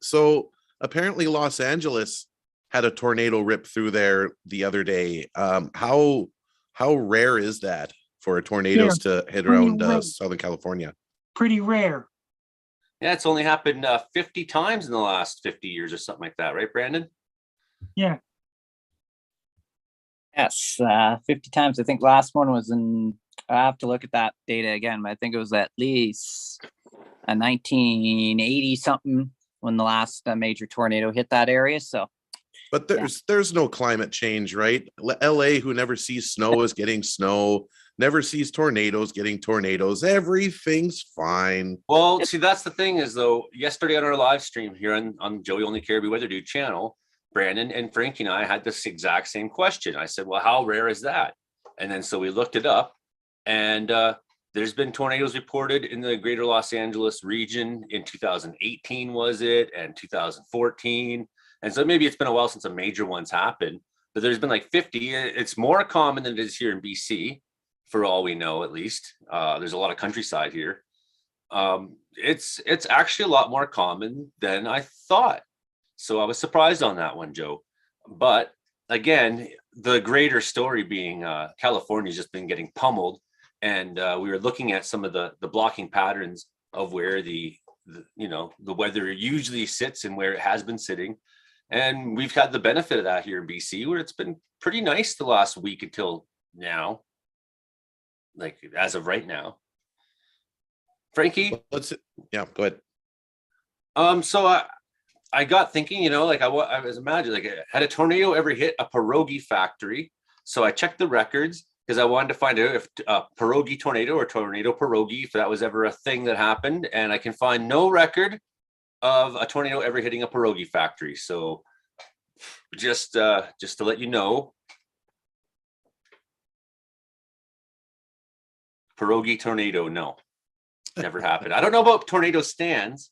So apparently Los Angeles had a tornado rip through there the other day. How rare is that for tornadoes to hit around Southern California? Pretty rare. Yeah, it's only happened 50 times in the last 50 years or something like that, right, Brandon? Yeah. Yes, 50 times. I think last one was I have to look at that data again, but I think it was at least a 1980 something when the last major tornado hit that area. So, but there's no climate change, right? LA, who never sees snow, is getting snow. Never sees tornadoes, getting tornadoes. Everything's fine. Well, see, that's the thing is though. Yesterday on our live stream here on Joey Only Caribou Weather Dude channel, Brandon and Frankie and I had this exact same question. I said, "Well, how rare is that?" And then so we looked it up. And there's been tornadoes reported in the greater Los Angeles region in 2018, was it? And 2014. And so maybe it's been a while since a major one's happened, but there's been like 50. It's more common than it is here in BC, for all we know, at least. There's a lot of countryside here. It's actually a lot more common than I thought. So I was surprised on that one, Joe. But again, the greater story being California's just been getting pummeled. And we were looking at some of the blocking patterns of where the weather usually sits and where it has been sitting. And we've had the benefit of that here in BC, where it's been pretty nice the last week until now, like as of right now. Frankie? Go ahead. So I got thinking, I was imagining, like, had a tornado ever hit a pierogi factory? So I checked the records, because I wanted to find out if a pierogi tornado or tornado pierogi, if that was ever a thing that happened. And I can find no record of a tornado ever hitting a pierogi factory. So just to let you know, pierogi tornado, no, never happened. I don't know about tornado stands,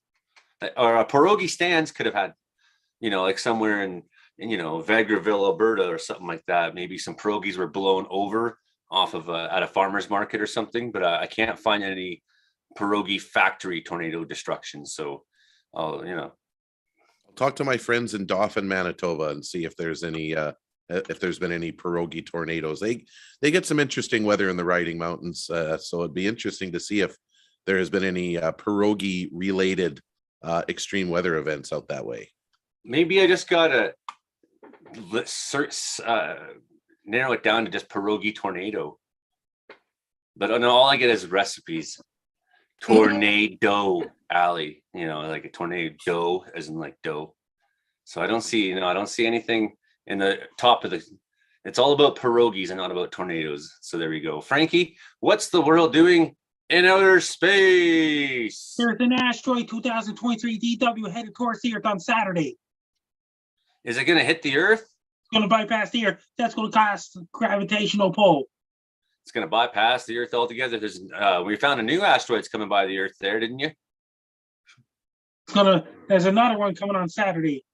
or a pierogi stands could have had, like somewhere in Vegreville, Alberta or something like that. Maybe some pierogies were blown over off of at a farmer's market or something, but I can't find any pierogi factory tornado destruction. So, I'll talk to my friends in Dauphin, Manitoba, and see if there's any if there's been any pierogi tornadoes. They get some interesting weather in the Riding Mountains, so it'd be interesting to see if there has been any pierogi related extreme weather events out that way. Maybe I just gotta narrow it down to just pierogi tornado. But no, all I get is recipes. Tornado alley, like a tornado as in like dough. So I don't see anything in the top of the. It's all about pierogies and not about tornadoes. So there we go. Frankie, what's the world doing in outer space? There's an asteroid 2023 DW headed towards the Earth on Saturday. Is it going to hit the Earth? It's going to bypass the Earth. That's going to cause gravitational pull. It's going to bypass the Earth altogether. We found a new asteroid's coming by the Earth there, didn't you? There's another one coming on Saturday.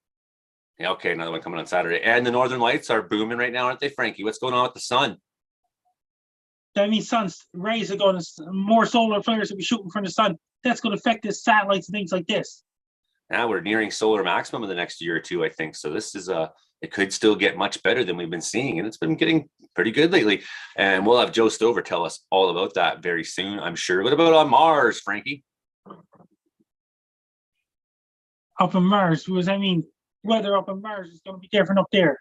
Yeah, okay, another one coming on Saturday. And the northern lights are booming right now, aren't they, Frankie? What's going on with the sun? That means sun's rays are going to, more solar flares will be shooting from the sun. That's going to affect the satellites and things like this. Now we're nearing solar maximum in the next year or two, I think. So this is it could still get much better than we've been seeing. And it's been getting pretty good lately. And we'll have Joe Stover tell us all about that very soon, I'm sure. What about on Mars, Frankie? Up in Mars, weather up in Mars is going to be different up there.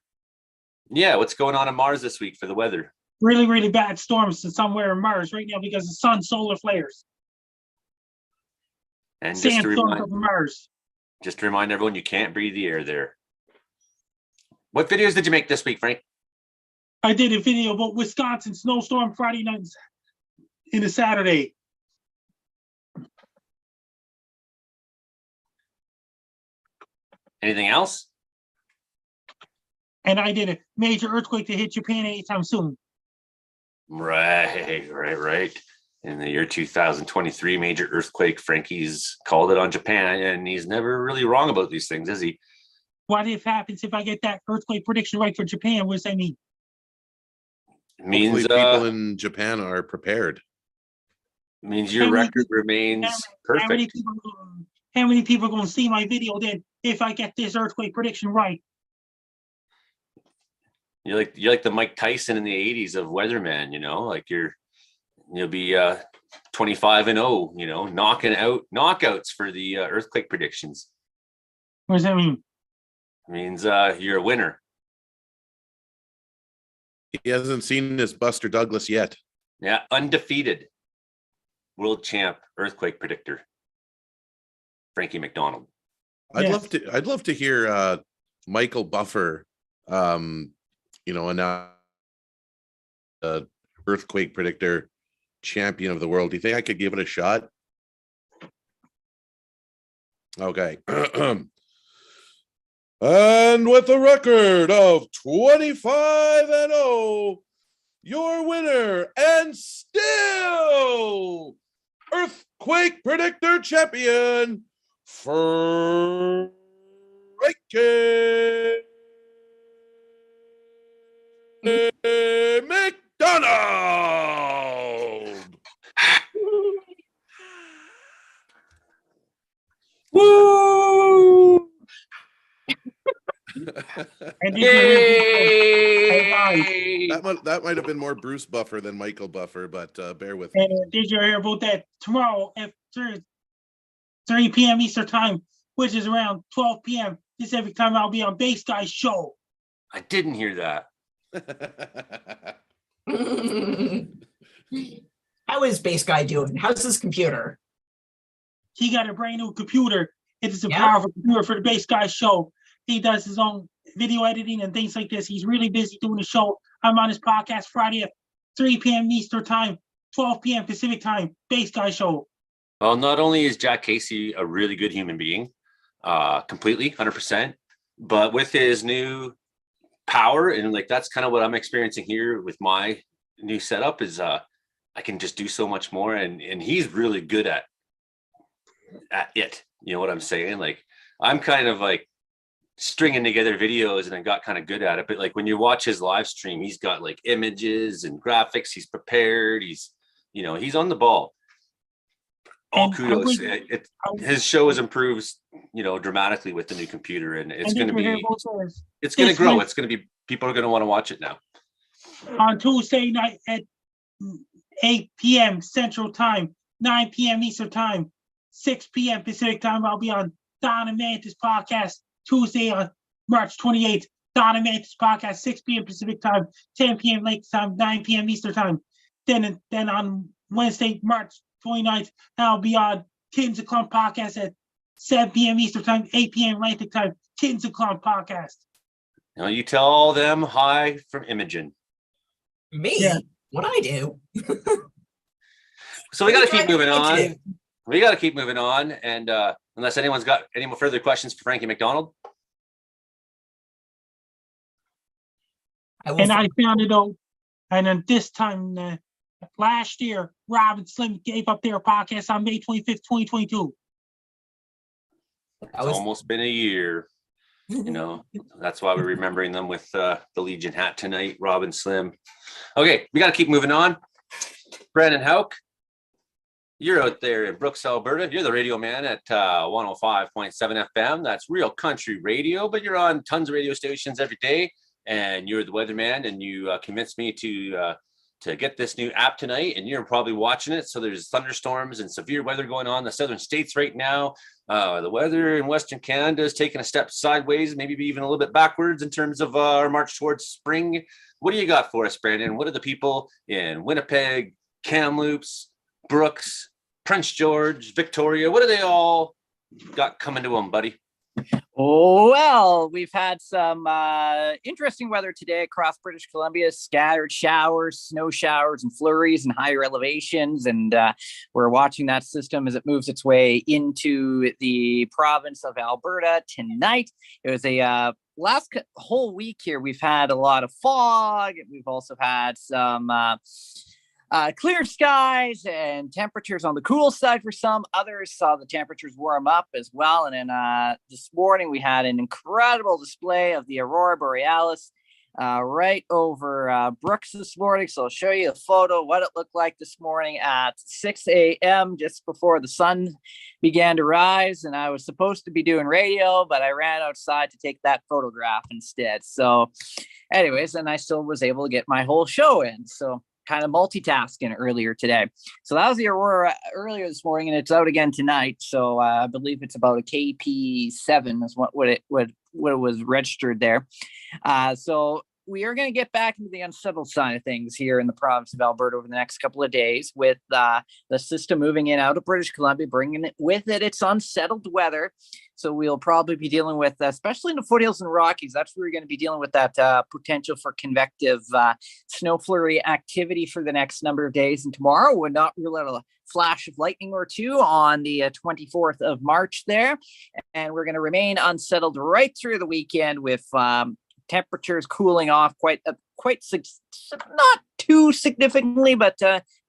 Yeah, what's going on Mars this week for the weather? Really, really bad storms to somewhere in Mars right now because of sun solar flares. And Sandstorms up in Mars. Just to remind everyone, you can't breathe the air there. What videos did you make this week, Frank? I did a video about Wisconsin snowstorm Friday night into Saturday. Anything else? And I did a major earthquake to hit Japan anytime soon. Right. In the year 2023, major earthquake. Frankie's called it on Japan, and he's never really wrong about these things, is he? What if happens if I get that earthquake prediction right for Japan? What does that mean? It means people in Japan are prepared. Means your record remains perfect. How many people are going to see my video then if I get this earthquake prediction right? You're like the Mike Tyson in the 80s of weatherman, like you'll be 25-0, knocking out knockouts for the earthquake predictions. What does that mean? It means you're a winner. He hasn't seen this Buster Douglas yet. Yeah, undefeated world champ earthquake predictor, Frankie McDonald. I'd love to hear Michael Buffer, an earthquake predictor, champion of the world. Do you think I could give it a shot? Okay. And with a record of 25-0, your winner and still earthquake predictor champion, Frankie McDonald. Woo! That might have been more Bruce Buffer than Michael Buffer, but bear with me. And did you hear about that tomorrow after 3 p.m. Eastern time, which is around 12 p.m. Pacific time, I'll be on Bass Guy's show. I didn't hear that. How is Bass Guy doing? How's his computer? He got a brand new computer. It is a powerful computer for the Bass Guy show. He does his own video editing and things like this. He's really busy doing the show. I'm on his podcast Friday at 3 p.m. Eastern time, 12 p.m. Pacific time, Bass Guy show. Well, not only is Jack Casey a really good human being, completely, 100%, but with his new power, and that's kind of what I'm experiencing here with my new setup, is I can just do so much more, and he's really good at it. You know what I'm saying? I'm kind of stringing together videos, and I got kind of good at it. But when you watch his live stream, he's got images and graphics. He's prepared. He's on the ball. All kudos. His show has improved, dramatically with the new computer, and it's going to be, it's going to grow. It's going to be, people are going to want to watch it now. On Tuesday night at 8 p.m. Central Time, 9 p.m. Eastern Time, 6 p.m. Pacific Time. I'll be on Don and Mantis podcast Tuesday on March 28th. Don and Mantis podcast, 6 p.m. Pacific Time, 10 p.m. Lake Time, 9 p.m. Eastern Time. Then on Wednesday, March 29th, I'll be on Kittens and Clump podcast at 7 p.m. Eastern Time, 8 p.m. Atlantic Time. Kittens and Clump podcast. Now you tell them hi from Imogen. Me? Yeah. What I do? So we got to What keep do I moving need to on. do? We got to keep moving on. And unless anyone's got any more further questions for Frankie McDonald. And I found it out. And then this time last year, Rob and Slim gave up their podcast on May 25th, 2022. It's almost been a year. You know, that's why we're remembering them with the Legion hat tonight, Rob and Slim. Okay, we got to keep moving on. Brandon Hauk, you're out there in Brooks, Alberta. You're the radio man at 105.7 FM. That's real country radio, but you're on tons of radio stations every day. And you're the weatherman, and you convinced me to get this new app tonight, and you're probably watching it. So there's thunderstorms and severe weather going on in the southern states right now. The weather in Western Canada is taking a step sideways, maybe even a little bit backwards in terms of our march towards spring. What do you got for us, Brandon? What are the people in Winnipeg, Kamloops, Brooks, Prince George, Victoria, what do they all got coming to them, buddy? Well, we've had some interesting weather today across British Columbia, scattered showers, snow showers and flurries and higher elevations. And we're watching that system as it moves its way into the province of Alberta tonight. It was a last whole week here. We've had a lot of fog. We've also had some clear skies and temperatures on the cool side for some. Others saw the temperatures warm up as well. And then this morning we had an incredible display of the Aurora Borealis right over Brooks this morning. So I'll show you a photo of what it looked like this morning at 6 a.m. just before the sun began to rise. And I was supposed to be doing radio, but I ran outside to take that photograph instead. So anyways, and I still was able to get my whole show in. So kind of multitasking earlier today. So that was the Aurora earlier this morning, and it's out again tonight. So I believe it's about a KP7 is what it was registered there. So we are going to get back into the unsettled side of things here in the province of Alberta over the next couple of days with the system moving in out of British Columbia, bringing it with it its unsettled weather. So we'll probably be dealing with, especially in the foothills and Rockies, that's where we're going to be dealing with that potential for convective snow flurry activity for the next number of days. And tomorrow would not rule out a flash of lightning or two on the 24th of March there. And we're going to remain unsettled right through the weekend with temperatures cooling off quite not too significantly, but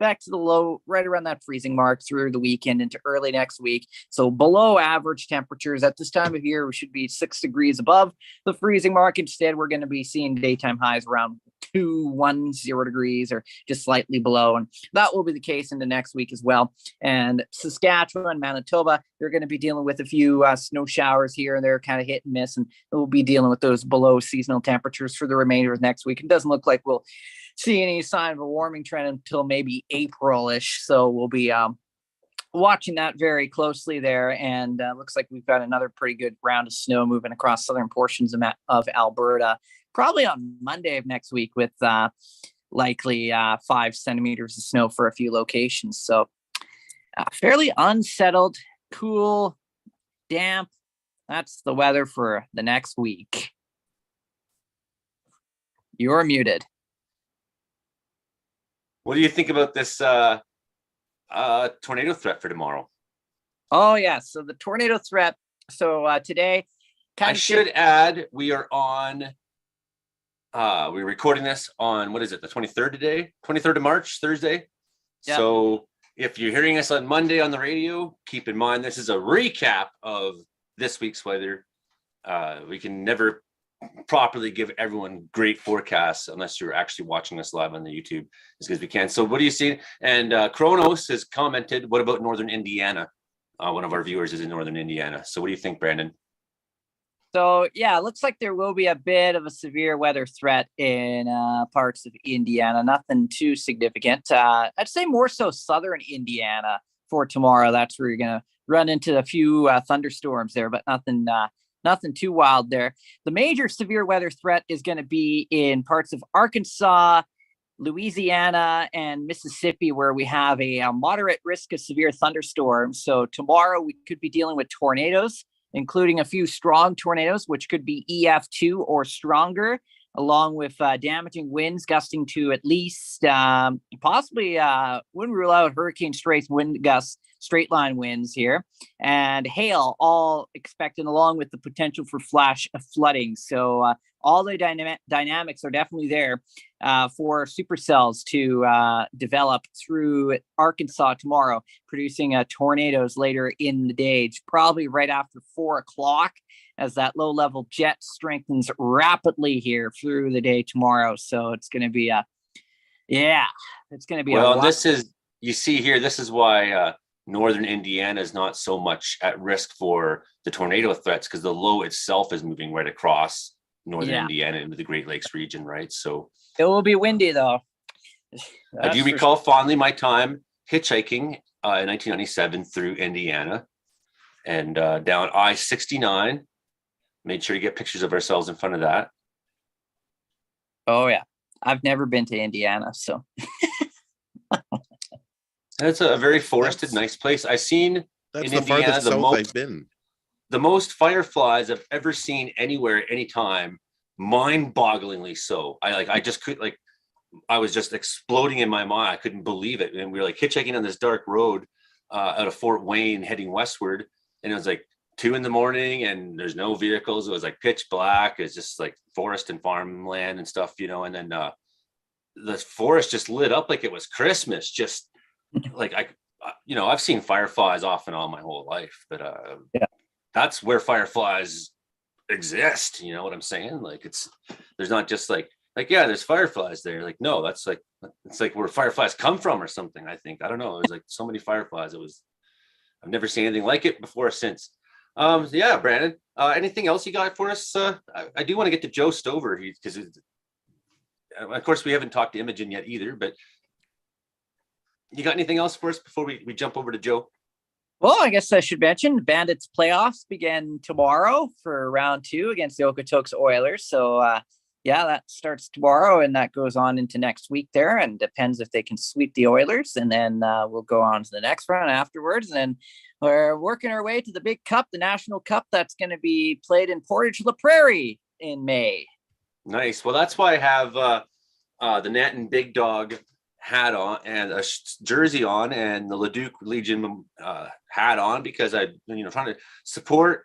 back to the low, right around that freezing mark through the weekend into early next week. So below average temperatures at this time of year, we should be 6 degrees above the freezing mark. Instead, we're going to be seeing daytime highs around 210 degrees or just slightly below. And that will be the case into next week as well. And Saskatchewan, Manitoba, they're going to be dealing with a few snow showers here and there, kind of hit and miss. And we'll be dealing with those below seasonal temperatures for the remainder of next week. It doesn't look like we'll see any sign of a warming trend until maybe April-ish. So we'll be watching that very closely there. And looks like we've got another pretty good round of snow moving across southern portions of Alberta, probably on Monday of next week with likely 5 centimeters of snow for a few locations. So fairly unsettled, cool, damp. That's the weather for the next week. You're muted. What do you think about this tornado threat for tomorrow? Oh, yeah. So the tornado threat. So today, I should add, we are on, we're recording this on, what is it, the 23rd today? 23rd of March, Thursday. Yep. So if you're hearing us on Monday on the radio, keep in mind this is a recap of this week's weather. We can never properly give everyone great forecasts unless you're actually watching us live on the YouTube as good as we can. So what do you see? And Kronos has commented, what about Northern Indiana? One of our viewers is in Northern Indiana. So what do you think, Brandon? So yeah, it looks like there will be a bit of a severe weather threat in parts of Indiana. Nothing too significant. I'd say more so southern Indiana for tomorrow. That's where you're gonna run into a few thunderstorms there, but nothing too wild there. The major severe weather threat is going to be in parts of Arkansas, Louisiana, and Mississippi, where we have a moderate risk of severe thunderstorms. So tomorrow we could be dealing with tornadoes, including a few strong tornadoes, which could be EF2 or stronger, along with damaging winds gusting to at least possibly wouldn't rule out hurricane strength wind gusts, straight line winds here, and hail all expected, along with the potential for flash flooding. So all the dynamics are definitely there for supercells to develop through Arkansas tomorrow, producing tornadoes later in the day. It's probably right after 4 o'clock, as that low level jet strengthens rapidly here through the day tomorrow. So it's going to be it's going to be well, this is why northern Indiana is not so much at risk for the tornado threats, because the low itself is moving right across northern Indiana into the Great Lakes region, right? So it will be windy though. I do recall fondly my time hitchhiking in 1997 through Indiana and down I-69. Made sure to get pictures of ourselves in front of that. Oh yeah, I've never been to Indiana, so it's a very forested, nice place. I've seen That's in the Indiana farthest south I've been. The most fireflies I've ever seen anywhere, anytime, mind-bogglingly so. I just could I was just exploding in my mind. I couldn't believe it. And we were like hitchhiking on this dark road out of Fort Wayne heading westward, and it was like 2 a.m. and there's no vehicles. It was like pitch black. It's just like forest and farmland and stuff, and then the forest just lit up like it was Christmas. Just like I've seen fireflies off and on my whole life, but that's where fireflies exist. You know what I'm saying? Like there's not just like there's fireflies there. Like, no, it's like where fireflies come from or something. I think, I don't know. There's like so many fireflies. I've never seen anything like it before or since. Brandon, anything else you got for us? I do want to get to Joe Stover, because of course we haven't talked to Imogen yet either, but you got anything else for us before we jump over to Joe? Well, I guess I should mention Bandits playoffs begin tomorrow for round 2 against the Okotoks Oilers. So that starts tomorrow and that goes on into next week there, and depends if they can sweep the Oilers, and then we'll go on to the next round afterwards. And then we're working our way to the big cup, the National Cup, that's going to be played in Portage La Prairie in May. Nice. Well, that's why I have the Nanton Big Dog hat on and a jersey on, and the Leduc Legion hat on, because I trying to support,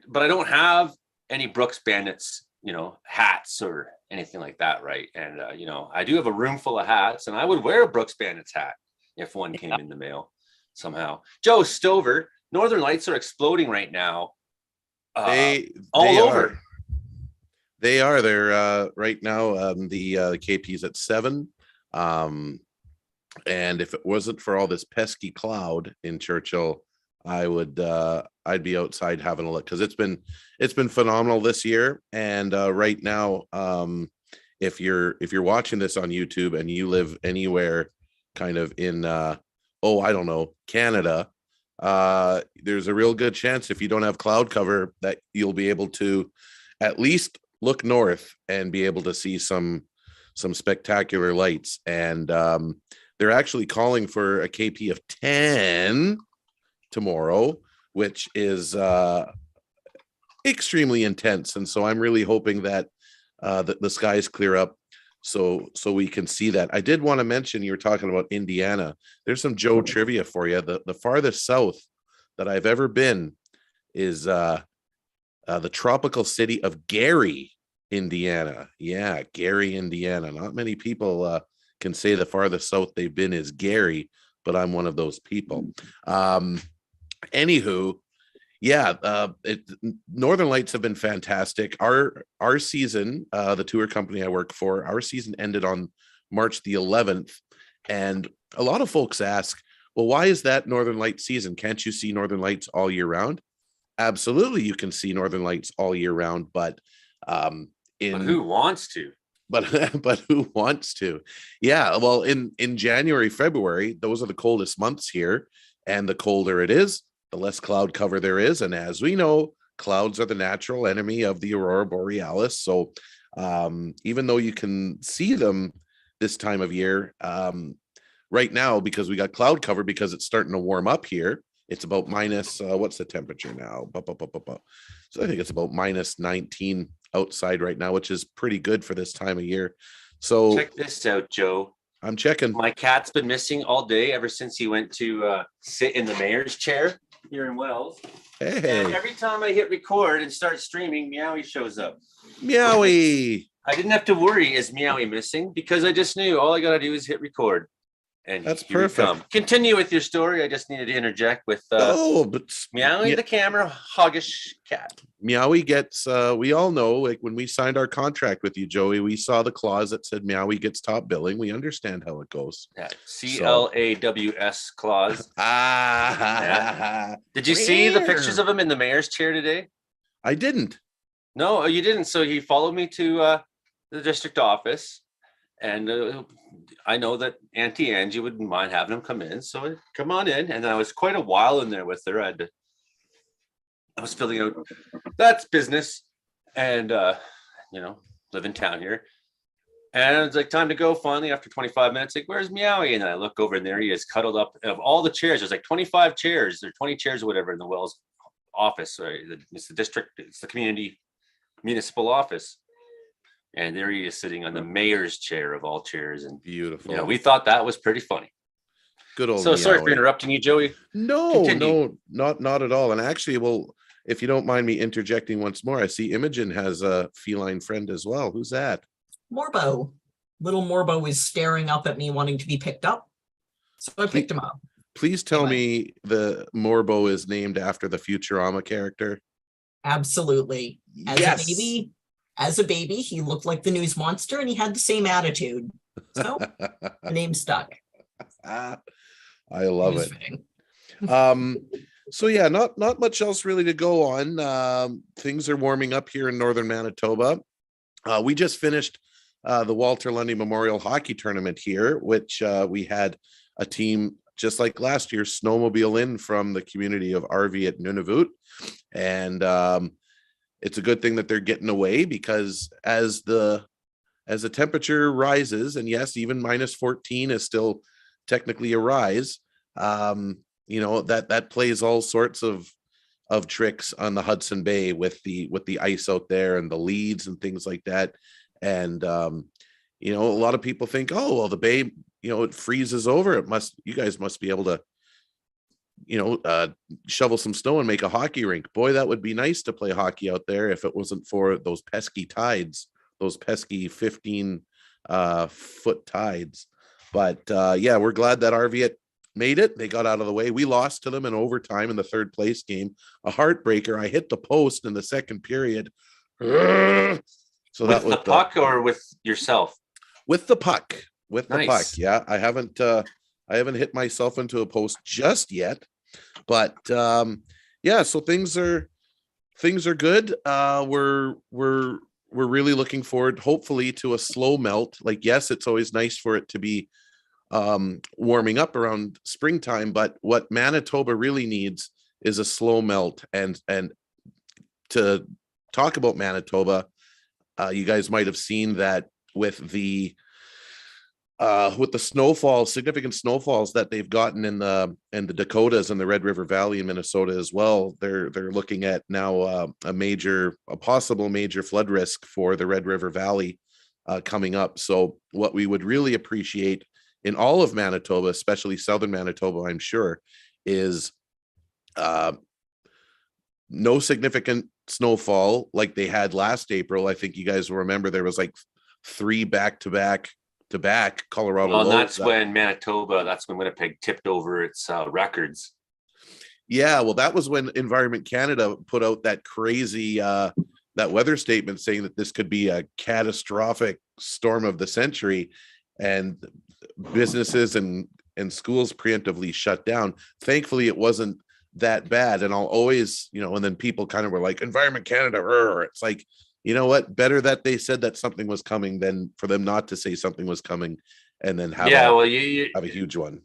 but I don't have any Brooks Bandits hats or anything like that, right? And I do have a room full of hats, and I would wear a Brooks Bandits hat if one came in the mail somehow. Joe Stover, Northern Lights are exploding right now. They all are. over. They are. They're right now. The KP's at 7. And if it wasn't for all this pesky cloud in Churchill, I'd be outside having a look, because it's been phenomenal this year. And right now, if you're watching this on YouTube and you live anywhere kind of in I don't know, Canada, there's a real good chance, if you don't have cloud cover, that you'll be able to at least look north and be able to see some spectacular lights. And they're actually calling for a KP of 10 tomorrow, which is extremely intense. And so I'm really hoping that the skies clear up so we can see that. I did want to mention, you were talking about Indiana. There's some Joe trivia for you. The farthest south that I've ever been is the tropical city of Gary, Indiana. Yeah, Gary, Indiana. Not many people can say the farthest south they've been is Gary, but I'm one of those people. Anywho, Northern Lights have been fantastic. Our season, the tour company I work for, our season ended on March the 11th, and a lot of folks ask, well, why is that Northern Lights season? Can't you see Northern Lights all year round? Absolutely, you can see Northern Lights all year round, but who wants to? but who wants to? Yeah, well, in January, February, those are the coldest months here, and the colder it is, the less cloud cover there is, and as we know, clouds are the natural enemy of the aurora borealis. So even though you can see them this time of year, right now, because we got cloud cover, because it's starting to warm up here, it's about minus what's the temperature now? So I think it's about minus 19 outside right now, which is pretty good for this time of year. So Check this out, Joe. I'm checking. My cat's been missing all day ever since he went to sit in the mayor's chair here in Wells. And Hey, every time I hit record and start streaming, Meowie shows up. Meowie. I didn't have to worry, is Meowie missing? Because I just knew all I got to do is hit record. And That's here we perfect. come. Continue with your story. I just needed to interject with Oh, but Meowie Yeah. the camera, hoggish cat. Meowie gets we all know, like when we signed our contract with you, Joey, we saw the clause that said Meowie gets top billing. We understand how it goes. That CLAWS clause. Did you see the pictures of him in the mayor's chair today? I didn't. No, you didn't. So he followed me to the district office, and I know that Auntie Angie wouldn't mind having him come in. So I, come on in, and I was quite a while in there with her. I was filling out that's business, and live in town here. And it's like time to go finally after 25 minutes. Like, where's Meowie? And I look over and there he is, cuddled up. Of all the chairs, there's like 25 chairs or 20 chairs or whatever in the Wells office. Right? It's the district, it's the community municipal office. And there he is sitting on the mayor's chair of all chairs. And Beautiful. we thought that was pretty funny. Good old So sorry for Meowie. interrupting you, Joey. No, Continue. no, not at all. And actually, well, if you don't mind me interjecting once more, I see Imogen has a feline friend as well. Who's that? Morbo. Little Morbo is staring up at me wanting to be picked up. So I picked him up. Please tell me the Morbo is named after the Futurama character. Absolutely. As a baby, he looked like the news monster and he had the same attitude. So the name stuck. I love was it. fitting. So yeah, not much else really to go on. Things are warming up here in northern Manitoba. We just finished the Walter Lundy Memorial Hockey Tournament here, which we had a team just like last year snowmobile in from the community of RV at Nunavut, and it's a good thing that they're getting away, because as the temperature rises, and yes, even minus 14 is still technically a rise, that plays all sorts of tricks on the Hudson Bay with the ice out there and the leads and things like that. And a lot of people think, oh well, the bay, it freezes over. You guys must be able to shovel some snow and make a hockey rink. Boy, that would be nice to play hockey out there if it wasn't for those pesky tides, those pesky 15 foot tides. But yeah, we're glad that RV made it. They got out of the way. We lost to them in overtime in the third place game. A heartbreaker. I hit the post in the second period. So With that was the puck or with yourself? with the puck. With the Nice. puck. Yeah, I haven't hit myself into a post just yet. But yeah, so things are good. We're really looking forward, hopefully, to a slow melt. Like, yes, it's always nice for it to be warming up around springtime, but what Manitoba really needs is a slow melt. And to talk about Manitoba, you guys might have seen that with the snowfall, significant snowfalls that they've gotten in the Dakotas and the Red River Valley in Minnesota as well. They're looking at now a possible major flood risk for the Red River Valley coming up. So what we would really appreciate in all of Manitoba, especially southern Manitoba, I'm sure, is no significant snowfall like they had last April. I think you guys will remember there was like 3 back-to-back Colorado. Well, and that's when Winnipeg tipped over its records. Yeah, well, that was when Environment Canada put out that crazy that weather statement saying that this could be a catastrophic storm of the century, and businesses and schools preemptively shut down. Thankfully, it wasn't that bad. And I'll always, and then people kind of were like, Environment Canada, it's like, you know what? Better that they said that something was coming than for them not to say something was coming and then have Yeah, a, well, you have a huge one.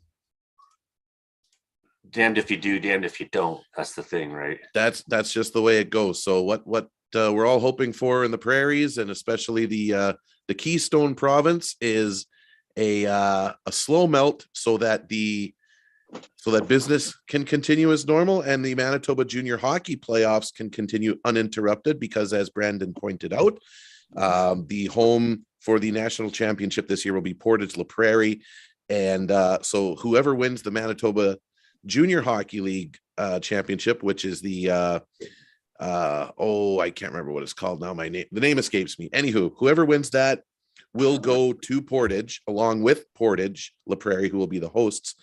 damned if you do, damned if you don't. That's the thing, right? That's just the way it goes. So what we're all hoping for in the prairies, and especially the Keystone province, is a slow melt so that business can continue as normal and the Manitoba Junior Hockey playoffs can continue uninterrupted, because as Brandon pointed out, the home for the national championship this year will be Portage La Prairie. And so whoever wins the Manitoba Junior Hockey League championship, which is the I can't remember what it's called now. The name escapes me. Anywho, whoever wins that will go to Portage along with Portage La Prairie, who will be the hosts.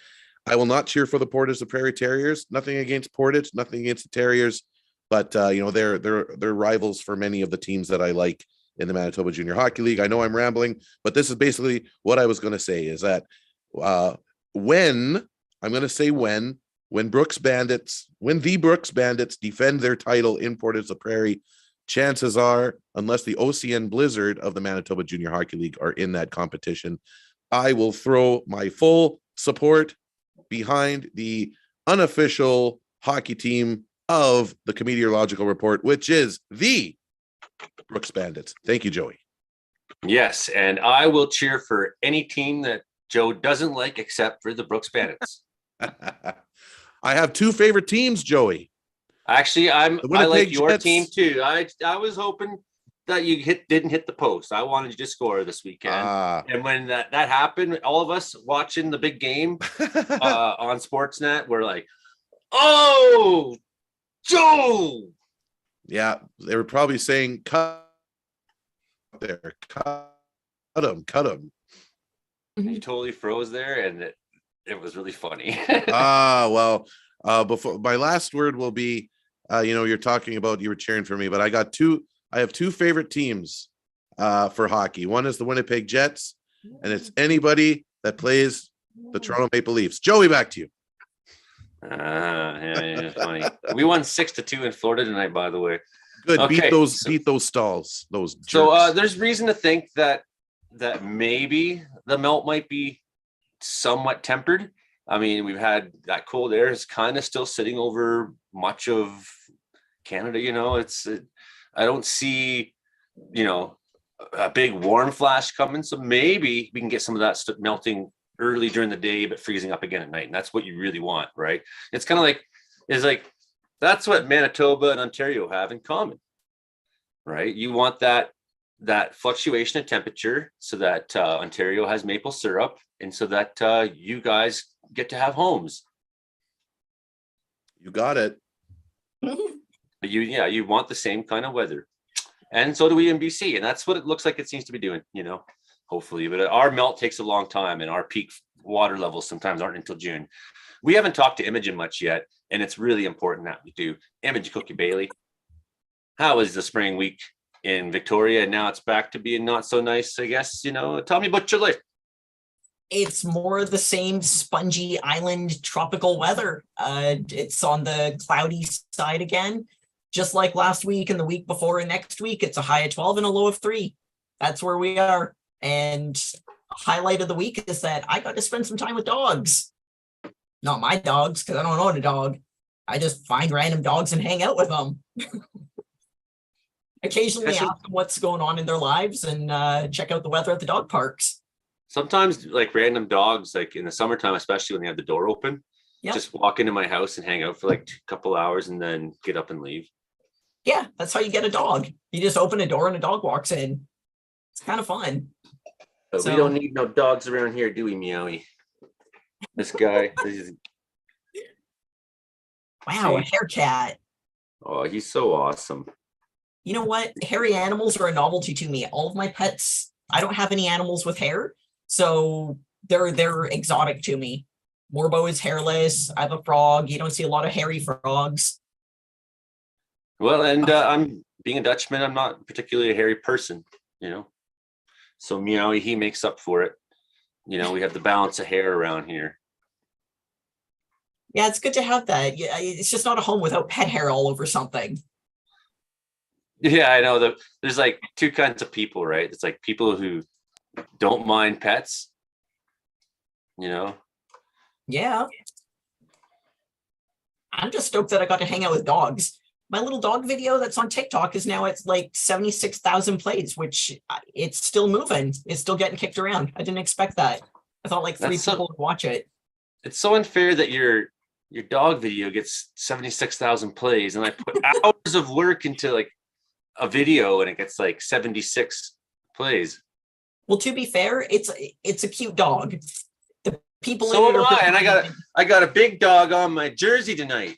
I will not cheer for the Portage La Prairie Terriers. Nothing against Portage, nothing against the Terriers, but they're rivals for many of the teams that I like in the Manitoba Junior Hockey League. I know I'm rambling, but this is basically what I was going to say, is that when the Brooks Bandits defend their title in Portage La Prairie, chances are, unless the OCN Blizzard of the Manitoba Junior Hockey League are in that competition, I will throw my full support behind the unofficial hockey team of the Comedeorological Report, which is the Brooks Bandits. Thank you, Joey. Yes, and I will cheer for any team that Joe doesn't like except for the Brooks Bandits. I have two favorite teams, Joey. Actually, I like Winnipeg your Jets. team too. I was hoping that you didn't hit the post. I wanted you to score this weekend. And when that happened, all of us watching the big game on Sportsnet were like, "Oh, Joe!" Yeah, they were probably saying, "Cut there, cut him." You totally froze there, and it was really funny. Well, before my last word will be, you're talking about, you were cheering for me, but I have two favorite teams for hockey. One is the Winnipeg Jets, and it's anybody that plays the Toronto Maple Leafs. Joey, back to you. Yeah, funny. We won 6-2 in Florida tonight, by the way. Good. Okay, beat those stalls. Those jerks. So there's reason to think that maybe the melt might be somewhat tempered. I mean, we've had that cold air is kind of still sitting over much of Canada. I don't see, a big warm flash coming. So maybe we can get some of that stuff melting early during the day, but freezing up again at night. And that's what you really want, right? It's kind of like, that's what Manitoba and Ontario have in common, right? You want that fluctuation of temperature so that Ontario has maple syrup, and so that you guys get to have homes. You got it. You want the same kind of weather, and so do we in BC, and that's what it looks like it seems to be doing. Hopefully, but our melt takes a long time, and our peak water levels sometimes aren't until June. We haven't talked to Imogen much yet, and it's really important that we do. Imogen Cookie Bailey, how was the spring week in Victoria? And now it's back to being not so nice, I guess. Tell me about your life. It's more of the same spongy island tropical weather. It's on the cloudy side again, just like last week and the week before and next week. It's a high of 12 and a low of 3. That's where we are. And highlight of the week is that I got to spend some time with dogs. Not my dogs, because I don't own a dog. I just find random dogs and hang out with them. Occasionally ask them what's going on in their lives and check out the weather at the dog parks. Sometimes like random dogs, like in the summertime, especially when they have the door open, just walk into my house and hang out for like a couple hours and then get up and leave. Yeah, that's how you get a dog. You just open a door and a dog walks in. It's kind of fun. But we don't need no dogs around here, do we, Meowie? This guy. Wow, a hair cat. Oh, he's so awesome. You know what? Hairy animals are a novelty to me. All of my pets, I don't have any animals with hair, so they're exotic to me. Morbo is hairless. I have a frog. You don't see a lot of hairy frogs. Well, and I'm being a Dutchman. I'm not particularly a hairy person, So Meowie, he makes up for it. We have the balance of hair around here. Yeah, it's good to have that. Yeah, it's just not a home without pet hair all over something. Yeah, I know that there's like two kinds of people, right? It's like people who don't mind pets, you know. Yeah. I'm just stoked that I got to hang out with dogs. My little dog video that's on TikTok is now at like 76,000 plays, which it's still moving. It's still getting kicked around. I didn't expect that. I thought like 3 That's so- people would watch it. It's so unfair that your dog video gets 76,000 plays, and I put hours of work into like a video, and it gets like 76 plays. Well, to be fair, it's a cute dog. The people So in it am are I, and I got a big dog on my jersey tonight.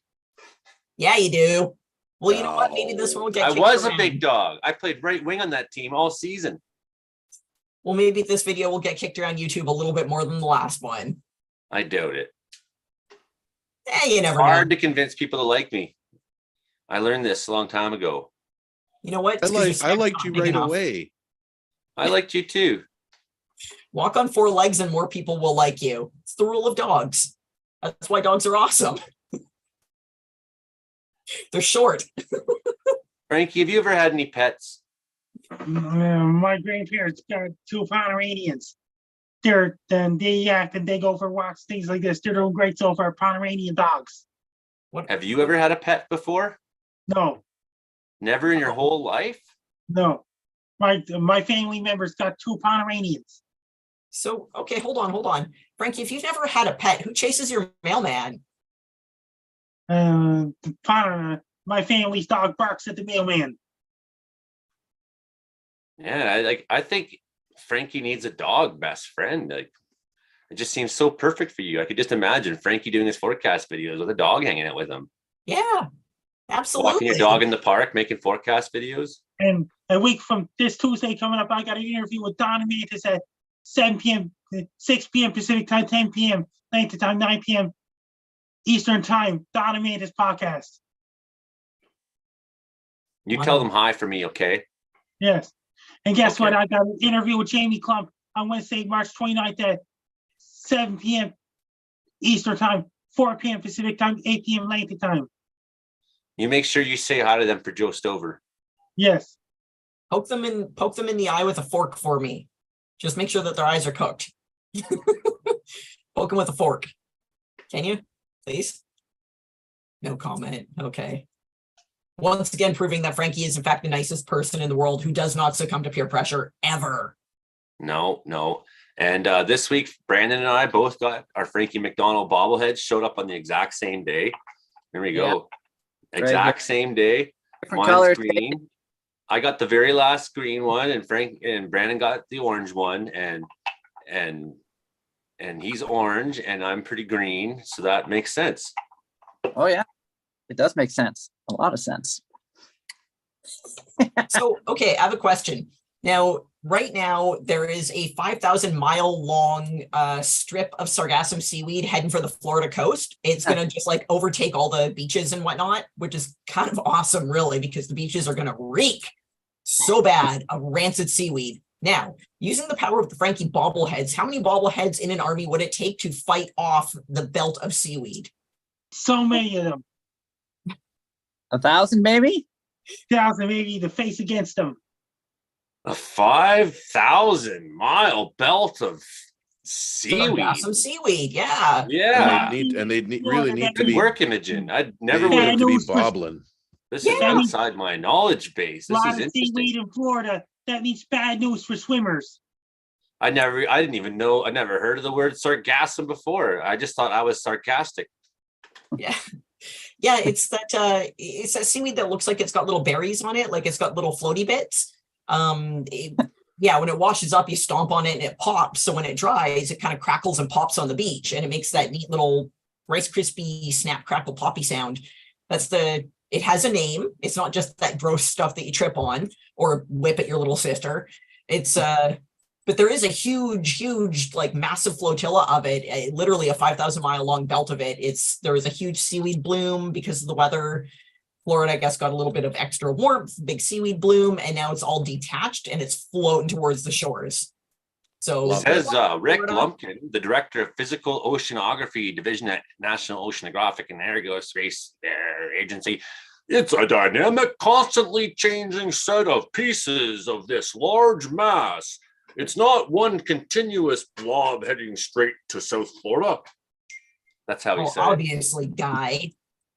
Yeah, you do. Well, you know what? Maybe this one will get I kicked was a around. big dog. I played right wing on that team all season. Well, maybe this video will get kicked around YouTube a little bit more than the last one. I doubt it. You never know. Hard to convince people to like me. I learned this a long time ago. You know what? I It's 'cause your I stem's liked not you big right enough. away. I liked you too. Walk on 4 legs and more people will like you. It's the rule of dogs. That's why dogs are awesome. They're short. Frankie, have you ever had any pets? My grandparents got 2 Pomeranians. They go for walks, things like this. They're doing great so far. Pomeranian dogs. Have you ever had a pet before? No, Never in your whole life? no. My family members got 2 Pomeranians. So, okay, hold on. Frankie, if you've never had a pet, who chases your mailman? My family's dog barks at the mailman. Yeah, I think Frankie needs a dog best friend. Like, it just seems so perfect for you. I could just imagine Frankie doing his forecast videos with a dog hanging out with him. Yeah, absolutely. Walking your dog in the park, making forecast videos. And a week from this Tuesday coming up, I got an interview with Donna Mantis at 7 p.m., 6 p.m. Pacific time, 10 p.m. Atlanta time, 9 p.m. Eastern time. Donna Mantis podcast. You tell them hi for me, okay? Yes. And guess what? Okay. I got an interview with Jamie Clump on Wednesday, March 29th at 7 p.m. Eastern time, 4 p.m. Pacific time, 8 p.m. Atlanta time. You make sure you say hi to them for Joe Stover. Yes. Poke them in the eye with a fork for me. Just make sure that their eyes are cooked. Poke them with a fork. Can you? Please? No comment. Okay. Once again, proving that Frankie is in fact the nicest person in the world who does not succumb to peer pressure ever. No. And this week, Brandon and I both got our Frankie McDonald bobbleheads, showed up on the exact same day. There we go. Right Exact same day. Different Mine's colors. green. I got the very last green one, and Brandon got the orange one, and he's orange, and I'm pretty green, so that makes sense. Oh yeah, it does make sense. A lot of sense. So, okay, I have a question. Now, right now, there is a 5,000-mile long strip of sargassum seaweed heading for the Florida coast. It's going to just like overtake all the beaches and whatnot, which is kind of awesome, really, because the beaches are going to reek so bad of rancid seaweed. Now, using the power of the Frankie bobbleheads, how many bobbleheads in an army would it take to fight off the belt of seaweed? So many of them. 1,000 maybe? 1,000 maybe the face against them. A 5,000-mile belt of seaweed. Sargassum seaweed, yeah. Yeah. They really need to Good be work, Imogen. I never they would need have. to be News for- bobbling. This is Yeah. outside my knowledge base. A This lot is of seaweed interesting. in Florida. That means bad news for swimmers. I didn't even know. I never heard of the word sargassum before. I just thought I was sarcastic. Yeah. Yeah, it's that seaweed that looks like it's got little berries on it, like it's got little floaty bits. Yeah, when it washes up, you stomp on it and it pops. So when it dries, it kind of crackles and pops on the beach, and it makes that neat little Rice Krispie snap crackle poppy sound. It has a name. It's not just that gross stuff that you trip on or whip at your little sister. But there is a huge, like massive flotilla of it, literally a 5,000-mile long belt of it. There is a huge seaweed bloom because of the weather. Florida, I guess, got a little bit of extra warmth, big seaweed bloom, and now it's all detached and it's floating towards the shores. So Love Says Rick Florida. Lumpkin, the director of Physical Oceanography Division at National Oceanographic and Aerospace Agency. It's a dynamic, constantly changing set of pieces of this large mass. It's not one continuous blob heading straight to South Florida. That's how he Oh, said it. obviously, guy.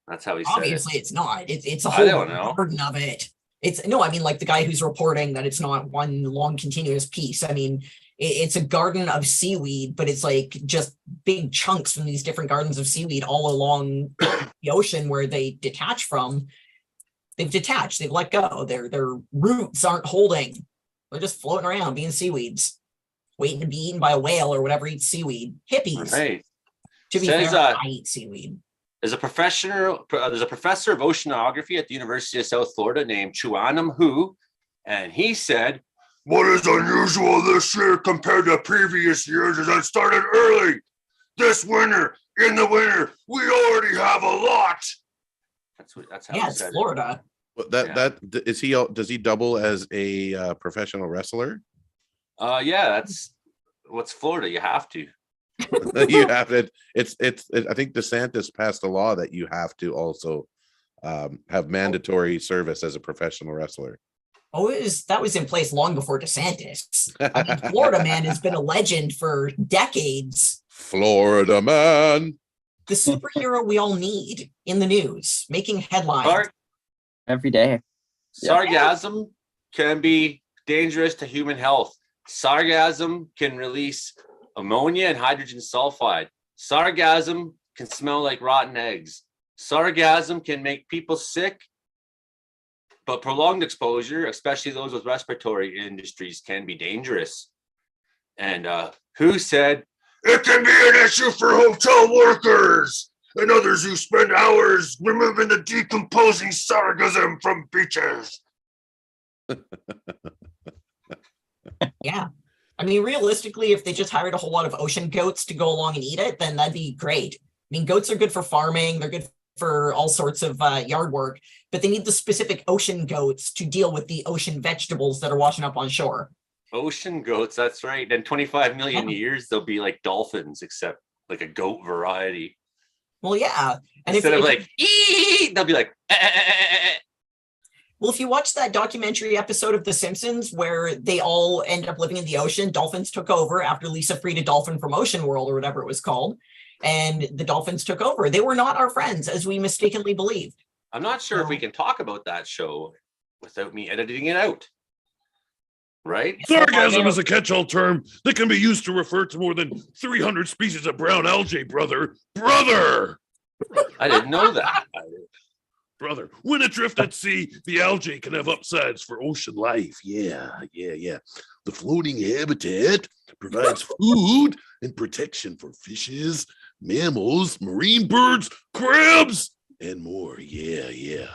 That's how he said Obviously, it. it's not. It's a I whole don't know. garden of it. It's no, I mean, like the guy who's reporting that it's not one long continuous piece. I mean, it's a garden of seaweed, but it's like just big chunks from these different gardens of seaweed all along the ocean where they detach from. They've detached, they've let go. Their roots aren't holding. They're just floating around being seaweeds, waiting to be eaten by a whale or whatever eats seaweed. Hippies. Right. To be Says, fair, I eat seaweed. There's a professor of oceanography at the University of South Florida named Chuanam Hu, and he said, "What is unusual this year compared to previous years is it started early. This winter, in the winter, we already have a lot." That's how Yeah, he it's said Florida. But Yeah. is he? Does he double as a professional wrestler? it. Yeah, that's what's Florida. You have to. You have to. I think DeSantis passed a law that you have to also have mandatory service as a professional wrestler. Oh, that was in place long before DeSantis. I mean, Florida man has been a legend for decades. Florida man. The superhero we all need in the news, making headlines. Every day. Sargassum can be dangerous to human health. Sargassum can release ammonia and hydrogen sulfide. Sargassum can smell like rotten eggs. Sargassum can make people sick, but prolonged exposure, especially those with respiratory industries, can be dangerous. And who said, "It can be an issue for hotel workers and others who spend hours removing the decomposing sargassum from beaches." Yeah. I mean, realistically, if they just hired a whole lot of ocean goats to go along and eat it, then that'd be great. I mean, goats are good for farming. They're good for all sorts of yard work, but they need the specific ocean goats to deal with the ocean vegetables that are washing up on shore. Ocean goats, that's right. In 25 million years, they'll be like dolphins, except like a goat variety. Well, yeah. And Instead of if like, "Ee," they'll be like, "Eh, eh, eh, eh, eh." well, if you watch that documentary episode of The Simpsons where they all end up living in the ocean, dolphins took over after Lisa freed a dolphin from Ocean World or whatever it was called, and the dolphins took over. They were not our friends, as we mistakenly believed. I'm not sure if we can talk about that show without me editing it out. Right? Sargassum is a catch-all term that can be used to refer to more than 300 species of brown algae, brother. Brother! I didn't know that. Brother, when adrift at sea, the algae can have upsides for ocean life. Yeah. The floating habitat provides food and protection for fishes, mammals, marine birds, crabs, and more. Yeah.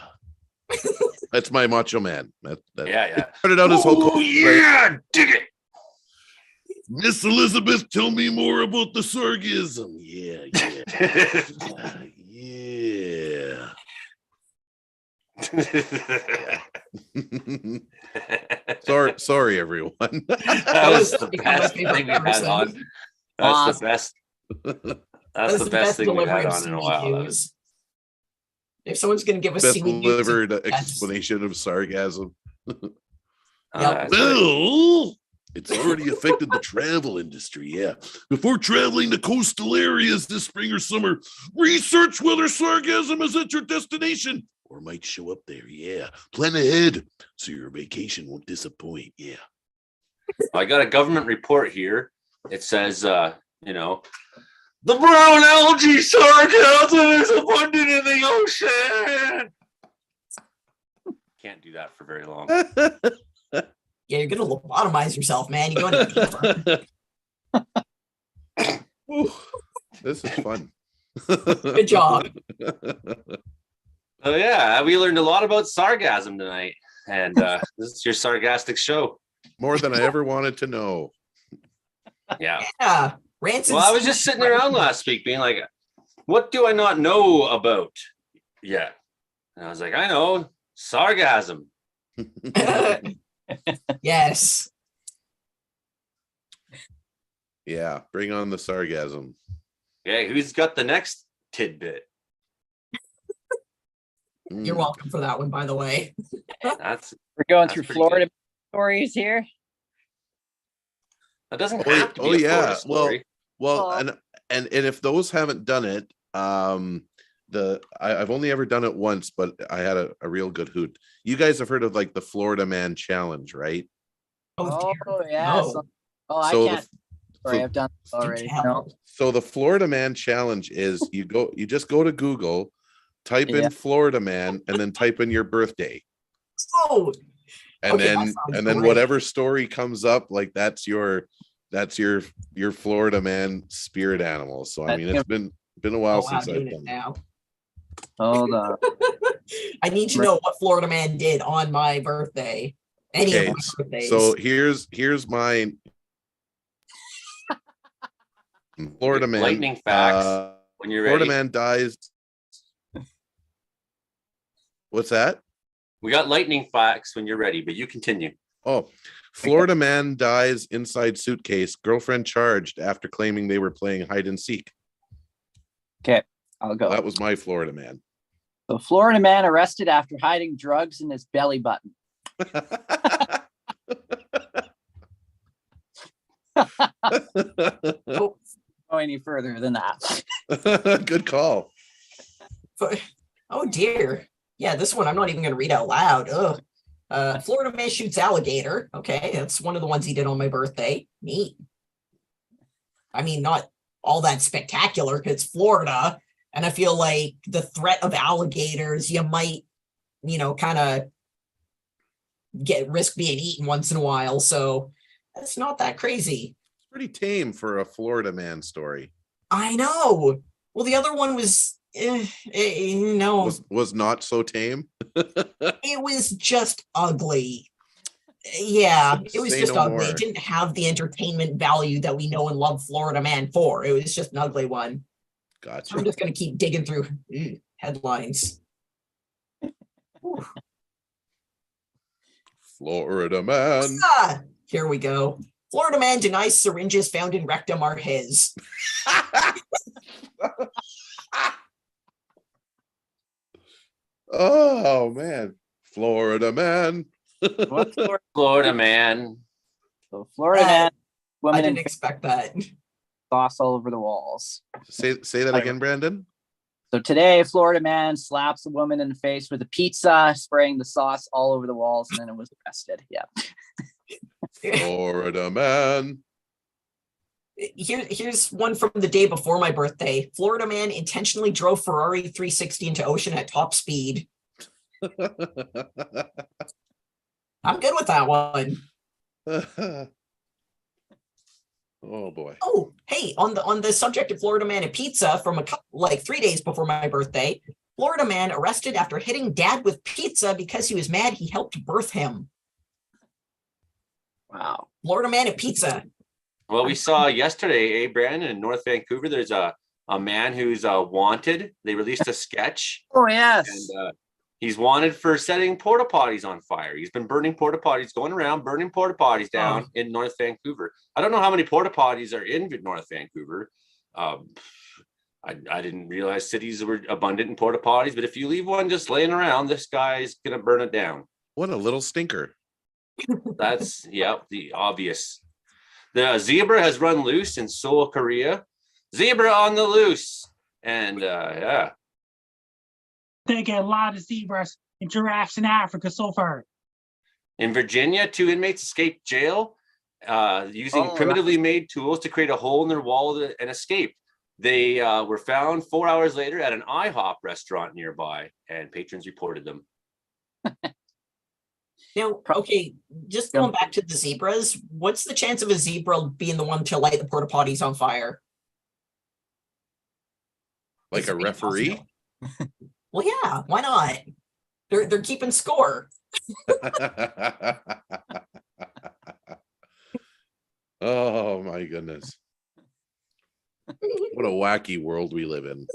That's my macho man. Yeah. Started out his whole. Oh, yeah, dig it. Miss Elizabeth, tell me more about the sargassum. Yeah. Sorry, everyone. That was the best thing we've had on. That's the best. That's the best thing we've had on in a while. If someone's going to give us Best seaweed delivered news, explanation of sargassum. Yep. Well, it's already affected the travel industry. Yeah. Before traveling to coastal areas this spring or summer, research whether sargassum is at your destination or might show up there. Yeah. Plan ahead so your vacation won't disappoint. Yeah. I got a government report here. It says, the brown algae sargassum is abundant in the ocean. Can't do that for very long. yeah, you're going to lobotomize yourself, man. You're going to This is fun. Good job. Oh yeah, we learned a lot about sargassum tonight, and this is your sargastic show. More than I ever wanted to know. Yeah. Rancid. Well, I was just sitting around last week being like, what do I not know about yet? And I was like, I know sargassum. Yes. Yeah, bring on the sargassum. Okay, who's got the next tidbit? You're welcome for that one, by the way. That's We're going That's through pretty Florida good. stories here. that doesn't Oh, have to be a Florida story. Well, Oh. and if those haven't done it, I've only ever done it once, but I had a real good hoot. You guys have heard of like the Florida Man Challenge, right? Oh, dear. yeah. No. Oh, I So can't. Sorry, I've done it already. Hell. No. So the Florida Man Challenge is you just go to Google, type Yeah. in Florida Man, and then type in your birthday. Oh, And Okay, that then sounds and then great. whatever story comes up, like that's your Florida Man spirit animal. So I mean, it's been a while oh wow, since I've doing it done it. now. Hold on. I need to know what Florida Man did on my birthday. Any Okay, of my birthdays. so here's mine. Florida Man. Lightning facts when you're Florida ready. Man dies. What's that? We got lightning facts when you're ready, but you continue. Oh, Florida Man dies inside suitcase. Girlfriend charged after claiming they were playing hide and seek. Okay, I'll go. That was my Florida Man. So, Florida man arrested after hiding drugs in his belly button. Oh, Go any further than that. Good call. oh dear. Yeah, this one I'm not even going to read out loud. Ugh. Florida man shoots alligator. Okay, that's one of the ones he did on my birthday. Neat. I mean, not all that spectacular because it's Florida, and I feel like the threat of alligators, you might, kind of risk being eaten once in a while. So that's not that crazy. It's pretty tame for a Florida Man story. I know. Well, the other one was, no, Was not so tame. it was just ugly. Yeah, it was Say just no ugly. more. It didn't have the entertainment value that we know and love Florida Man for. It was just an ugly one. So Gotcha. I'm just going to keep digging through headlines. Ooh. Florida Man. Here we go. Florida man denies syringes found in rectum are his. Oh man, Florida Man. What's Florida? Florida man. So, Florida man, I woman didn't and expect that. sauce all over the walls. Say that again, Brandon. So today, Florida man slaps a woman in the face with a pizza, spraying the sauce all over the walls, and then it was arrested. Yeah. Florida Man. Here's one from the day before my birthday. Florida man intentionally drove Ferrari 360 into ocean at top speed. I'm good with that one. Oh boy. Oh, hey, on the subject of Florida man and pizza, from 3 days before my birthday, Florida man arrested after hitting dad with pizza because he was mad he helped birth him. Wow. Florida man and pizza. Well, we saw yesterday, Brandon, in North Vancouver, there's a man who's wanted. They released a sketch. Oh, yes. And he's wanted for setting porta potties on fire. He's been burning porta potties, going around burning porta potties down in North Vancouver. I don't know how many porta potties are in North Vancouver. I didn't realize cities were abundant in porta potties, but if you leave one just laying around, this guy's gonna burn it down. What a little stinker. That's the obvious. The zebra has run loose in Seoul, Korea. Zebra on the loose, and yeah. They get a lot of zebras and giraffes in Africa so far. In Virginia, 2 inmates escaped jail using primitively made tools to create a hole in their wall and escape. They were found 4 hours later at an IHOP restaurant nearby, and patrons reported them. Now, okay, just going back to the zebras, what's the chance of a zebra being the one to light the porta potties on fire? Like a referee? Well, yeah, why not? They're keeping score. Oh my goodness. What a wacky world we live in.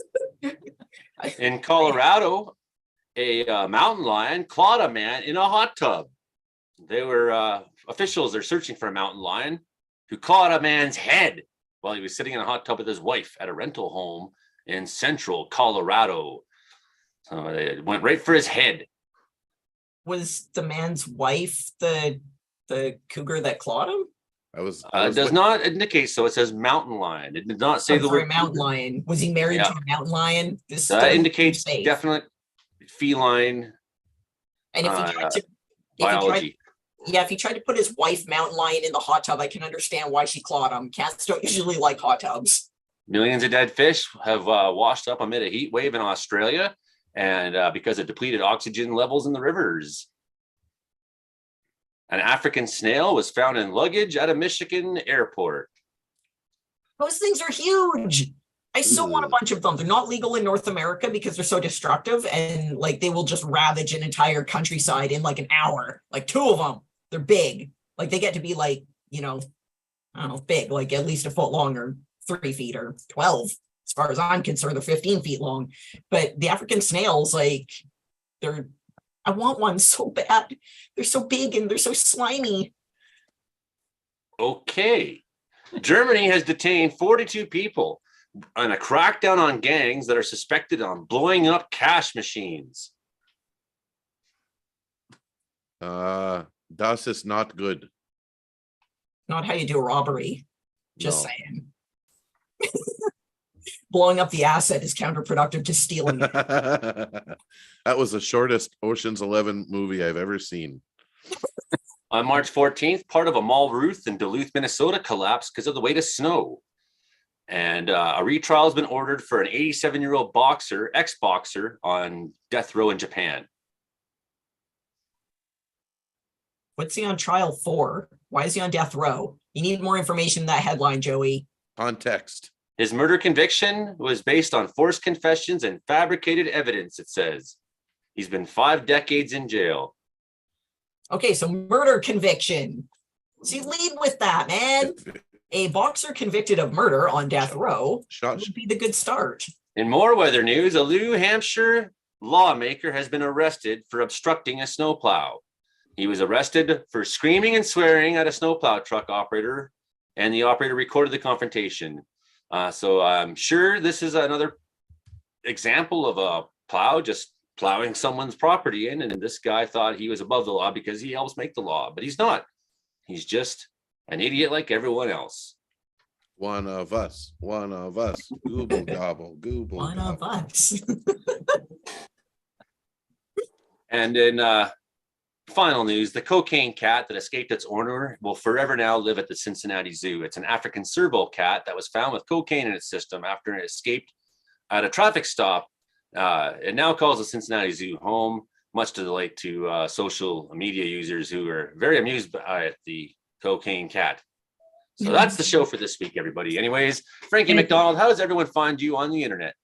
In Colorado, a mountain lion clawed a man in a hot tub. They were officials are searching for a mountain lion who clawed a man's head while he was sitting in a hot tub with his wife at a rental home in central Colorado. So it went right for his head. Was the man's wife the cougar that clawed him? It does not indicate so. It says mountain lion. It did not say I'm the sorry, word mountain cougar. lion. Was he married Yeah. to a mountain lion? This That doesn't seem indicates safe. definite feline And if he tried to, biology. if he tried to put his wife mountain lion in the hot tub, I can understand why she clawed him. Cats don't usually like hot tubs. Millions of dead fish have washed up amid a heat wave in Australia, and because of depleted oxygen levels in the rivers. An African snail was found in luggage at a Michigan airport. Those things are huge. I still want a Ooh. bunch of them. They're not legal in North America because they're so destructive, and like they will just ravage an entire countryside in like an hour. Like 2 of them, they're big. Like they get to be like, I don't know, big, like at least a foot long or 3 feet or 12. As far as I'm concerned, they're 15 feet long. But the African snails, like I want one so bad. They're so big and they're so slimy. Okay. Germany has detained 42 people on a crackdown on gangs that are suspected on blowing up cash machines. Das ist not good. Not how you do a robbery. Just No. saying. Blowing up the asset is counterproductive to stealing it. That was the shortest Ocean's 11 movie I've ever seen. On March 14th, part of a mall roof in Duluth, Minnesota collapsed because of the weight of snow. And a retrial has been ordered for an 87-year-old ex-boxer on death row in Japan. What's he on trial for? Why is he on death row? You need more information in that headline, Joey. Context. His murder conviction was based on forced confessions and fabricated evidence, it says. He's been 5 decades in jail. Okay, so murder conviction. See, lead with that, man. A boxer convicted of murder on death row would be the good start. In more weather news, a New Hampshire lawmaker has been arrested for obstructing a snowplow. He was arrested for screaming and swearing at a snowplow truck operator, and the operator recorded the confrontation. So I'm sure this is another example of a plow just plowing someone's property in, and this guy thought he was above the law because he helps make the law, but he's not. He's just an idiot like everyone else. One of us. Google gobble, Google. One of us. And in final news, the cocaine cat that escaped its owner will forever now live at the Cincinnati Zoo. It's an African serval cat that was found with cocaine in its system after it escaped at a traffic stop. It now calls the Cincinnati Zoo home, much to the delight to social media users who are very amused by the cocaine cat. So that's the show for this week, everybody. Anyways, Frankie McDonald, how does everyone find you on the internet?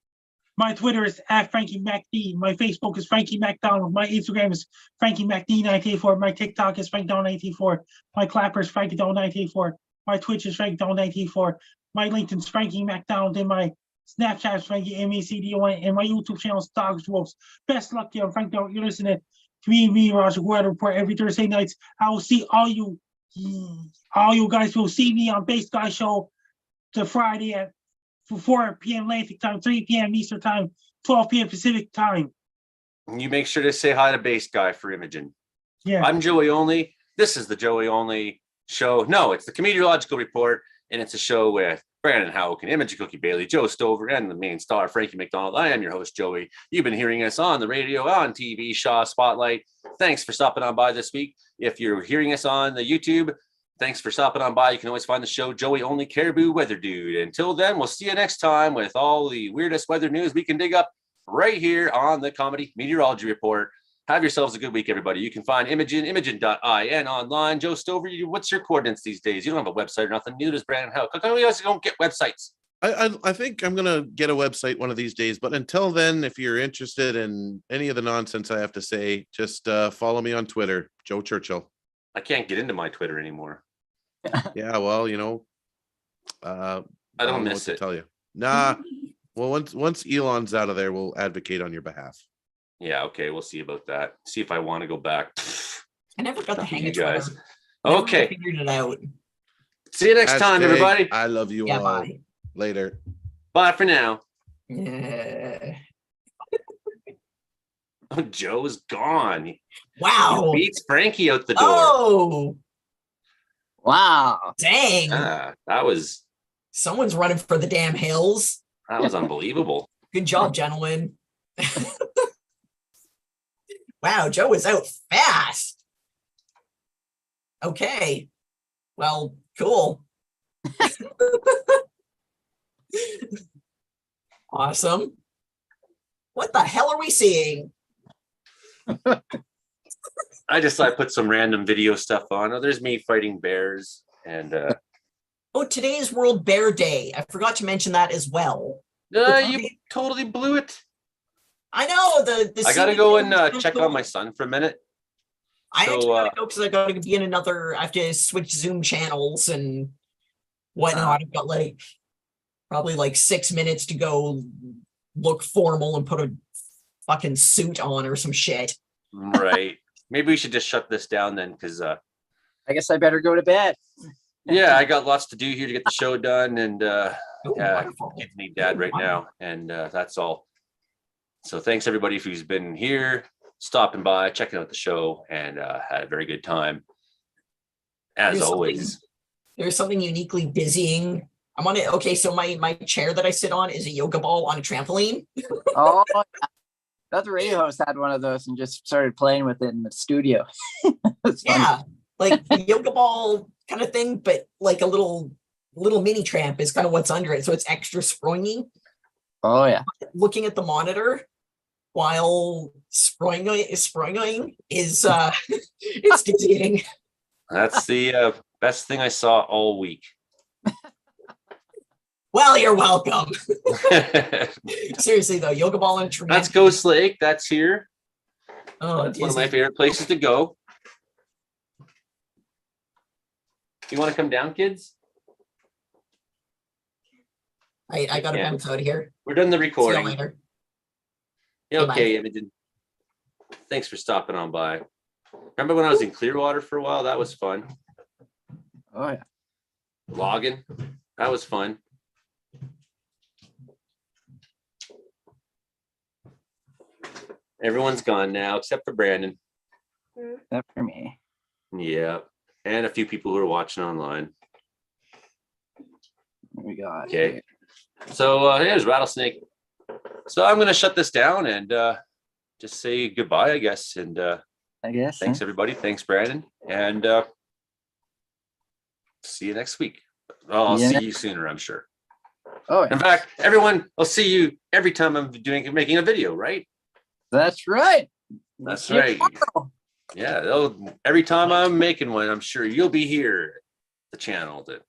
My Twitter is @FrankieMacD. My Facebook is Frankie McDonald. My Instagram is FrankieMacD984. My TikTok is FrankDonald984. My Clapper is FrankieDonald984. My Twitch is FrankDonald984. My LinkedIn is Frankie McDonald. And my Snapchat is Frankie MACDON. And my YouTube channel is Dogs Wolves. Best luck to you, Frank. You're listening to me, Meteorological Weather Report every Thursday nights. I will see all you guys will see me on Base Guy Show the Friday at 4 p.m. Atlantic time, 3 p.m. Eastern time, 12 p.m. Pacific time. You make sure to say hi to Base Guy for Imogen. Yeah. I'm Joey Only. This is the Joey Only show. No, it's the Comedeorological Report, and it's a show with Brandon Houck and Imogen Cookie Bailey, Joe Stover, and the main star, Frankie McDonald. I am your host, Joey. You've been hearing us on the radio, on TV, Shaw Spotlight. Thanks for stopping on by this week. If you're hearing us on the YouTube, thanks for stopping on by. You can always find the show Joey Only Caribou Weather Dude. Until then, we'll see you next time with all the weirdest weather news we can dig up right here on the Comedy Meteorology Report. Have yourselves a good week, everybody. You can find Imogen.in online. Joe Stover, what's your coordinates these days? You don't have a website or nothing. Neither does Brandon Houck. How come you guys don't get websites? I think I'm gonna get a website one of these days, but until then, if you're interested in any of the nonsense I have to say, just follow me on Twitter, Joe Churchill. I can't get into my Twitter anymore. Yeah, well, I don't know miss what it. to tell you. Nah. Well, once Elon's out of there, we'll advocate on your behalf. Yeah, okay, we'll see about that. See if I want to go back. I never got the Lucky hang you of Twitter. guys. Never Okay. figured it out. See you next time, Hashtag everybody. I love you Yeah, all. bye. Later. Bye for now. Yeah. Oh, Joe's gone. He Wow. beats Frankie out the door. Oh, Wow. dang. Yeah, that was Someone's running for the damn hills. unbelievable. Good job, gentlemen. Wow, Joe is out fast. Okay. Well, cool. Awesome. What the hell are we seeing? I put some random video stuff on. Oh, there's me fighting bears, and Oh, today is World Bear Day. I forgot to mention that as well. you totally blew it. I know the. I gotta CBD go and is check cool. on my son for a minute. I So, actually gotta go because I gotta be in another. I have to switch Zoom channels and whatnot. I've got like probably like 6 minutes to go look formal and put a fucking suit on or some shit. Right. Maybe we should just shut this down then, because I guess I better go to bed. yeah, I got lots to do here to get the show done, and Oh, yeah, wonderful. kids need dad right now, and that's all. So thanks everybody who's been here, stopping by, checking out the show, and had a very good time. As There's always. There's something uniquely dizzying. I'm on it. Okay, so my chair that I sit on is a yoga ball on a trampoline. Oh, the radio host had one of those and just started playing with it in the studio. It's funny. Yeah, like yoga ball kind of thing, but like a little mini tramp is kind of what's under it, so it's extra springy. Oh yeah. Looking at the monitor while springing is it's dizzying. That's the best thing I saw all week. Well, you're welcome. Seriously though, yoga ball and a tramp. That's Ghost Lake. That's here. Oh, That's one of my dizzy. favorite places to go. You want to come down, kids? I gotta Yeah. bounce out of here. We're done the See you recording. later. Yeah, Goodbye. okay, Imogen. Thanks for stopping on by. Remember when I was in Clearwater for a while? That was fun. Oh yeah. Logging. That was fun. Everyone's gone now except for Brandon. Except for me. Yeah. And a few people who are watching online. What we got? Okay. here? So here's Rattlesnake. So I'm gonna shut this down and just say goodbye, I guess. And I guess. thanks everybody. Thanks, Brandon. And see you next week. Oh, I'll Yeah. see you sooner, I'm sure. Oh yeah. In fact, everyone, I'll see you every time I'm making a video, right? That's right. That's See you right. tomorrow. Yeah, every time I'm making one, I'm sure you'll be here, at the channel to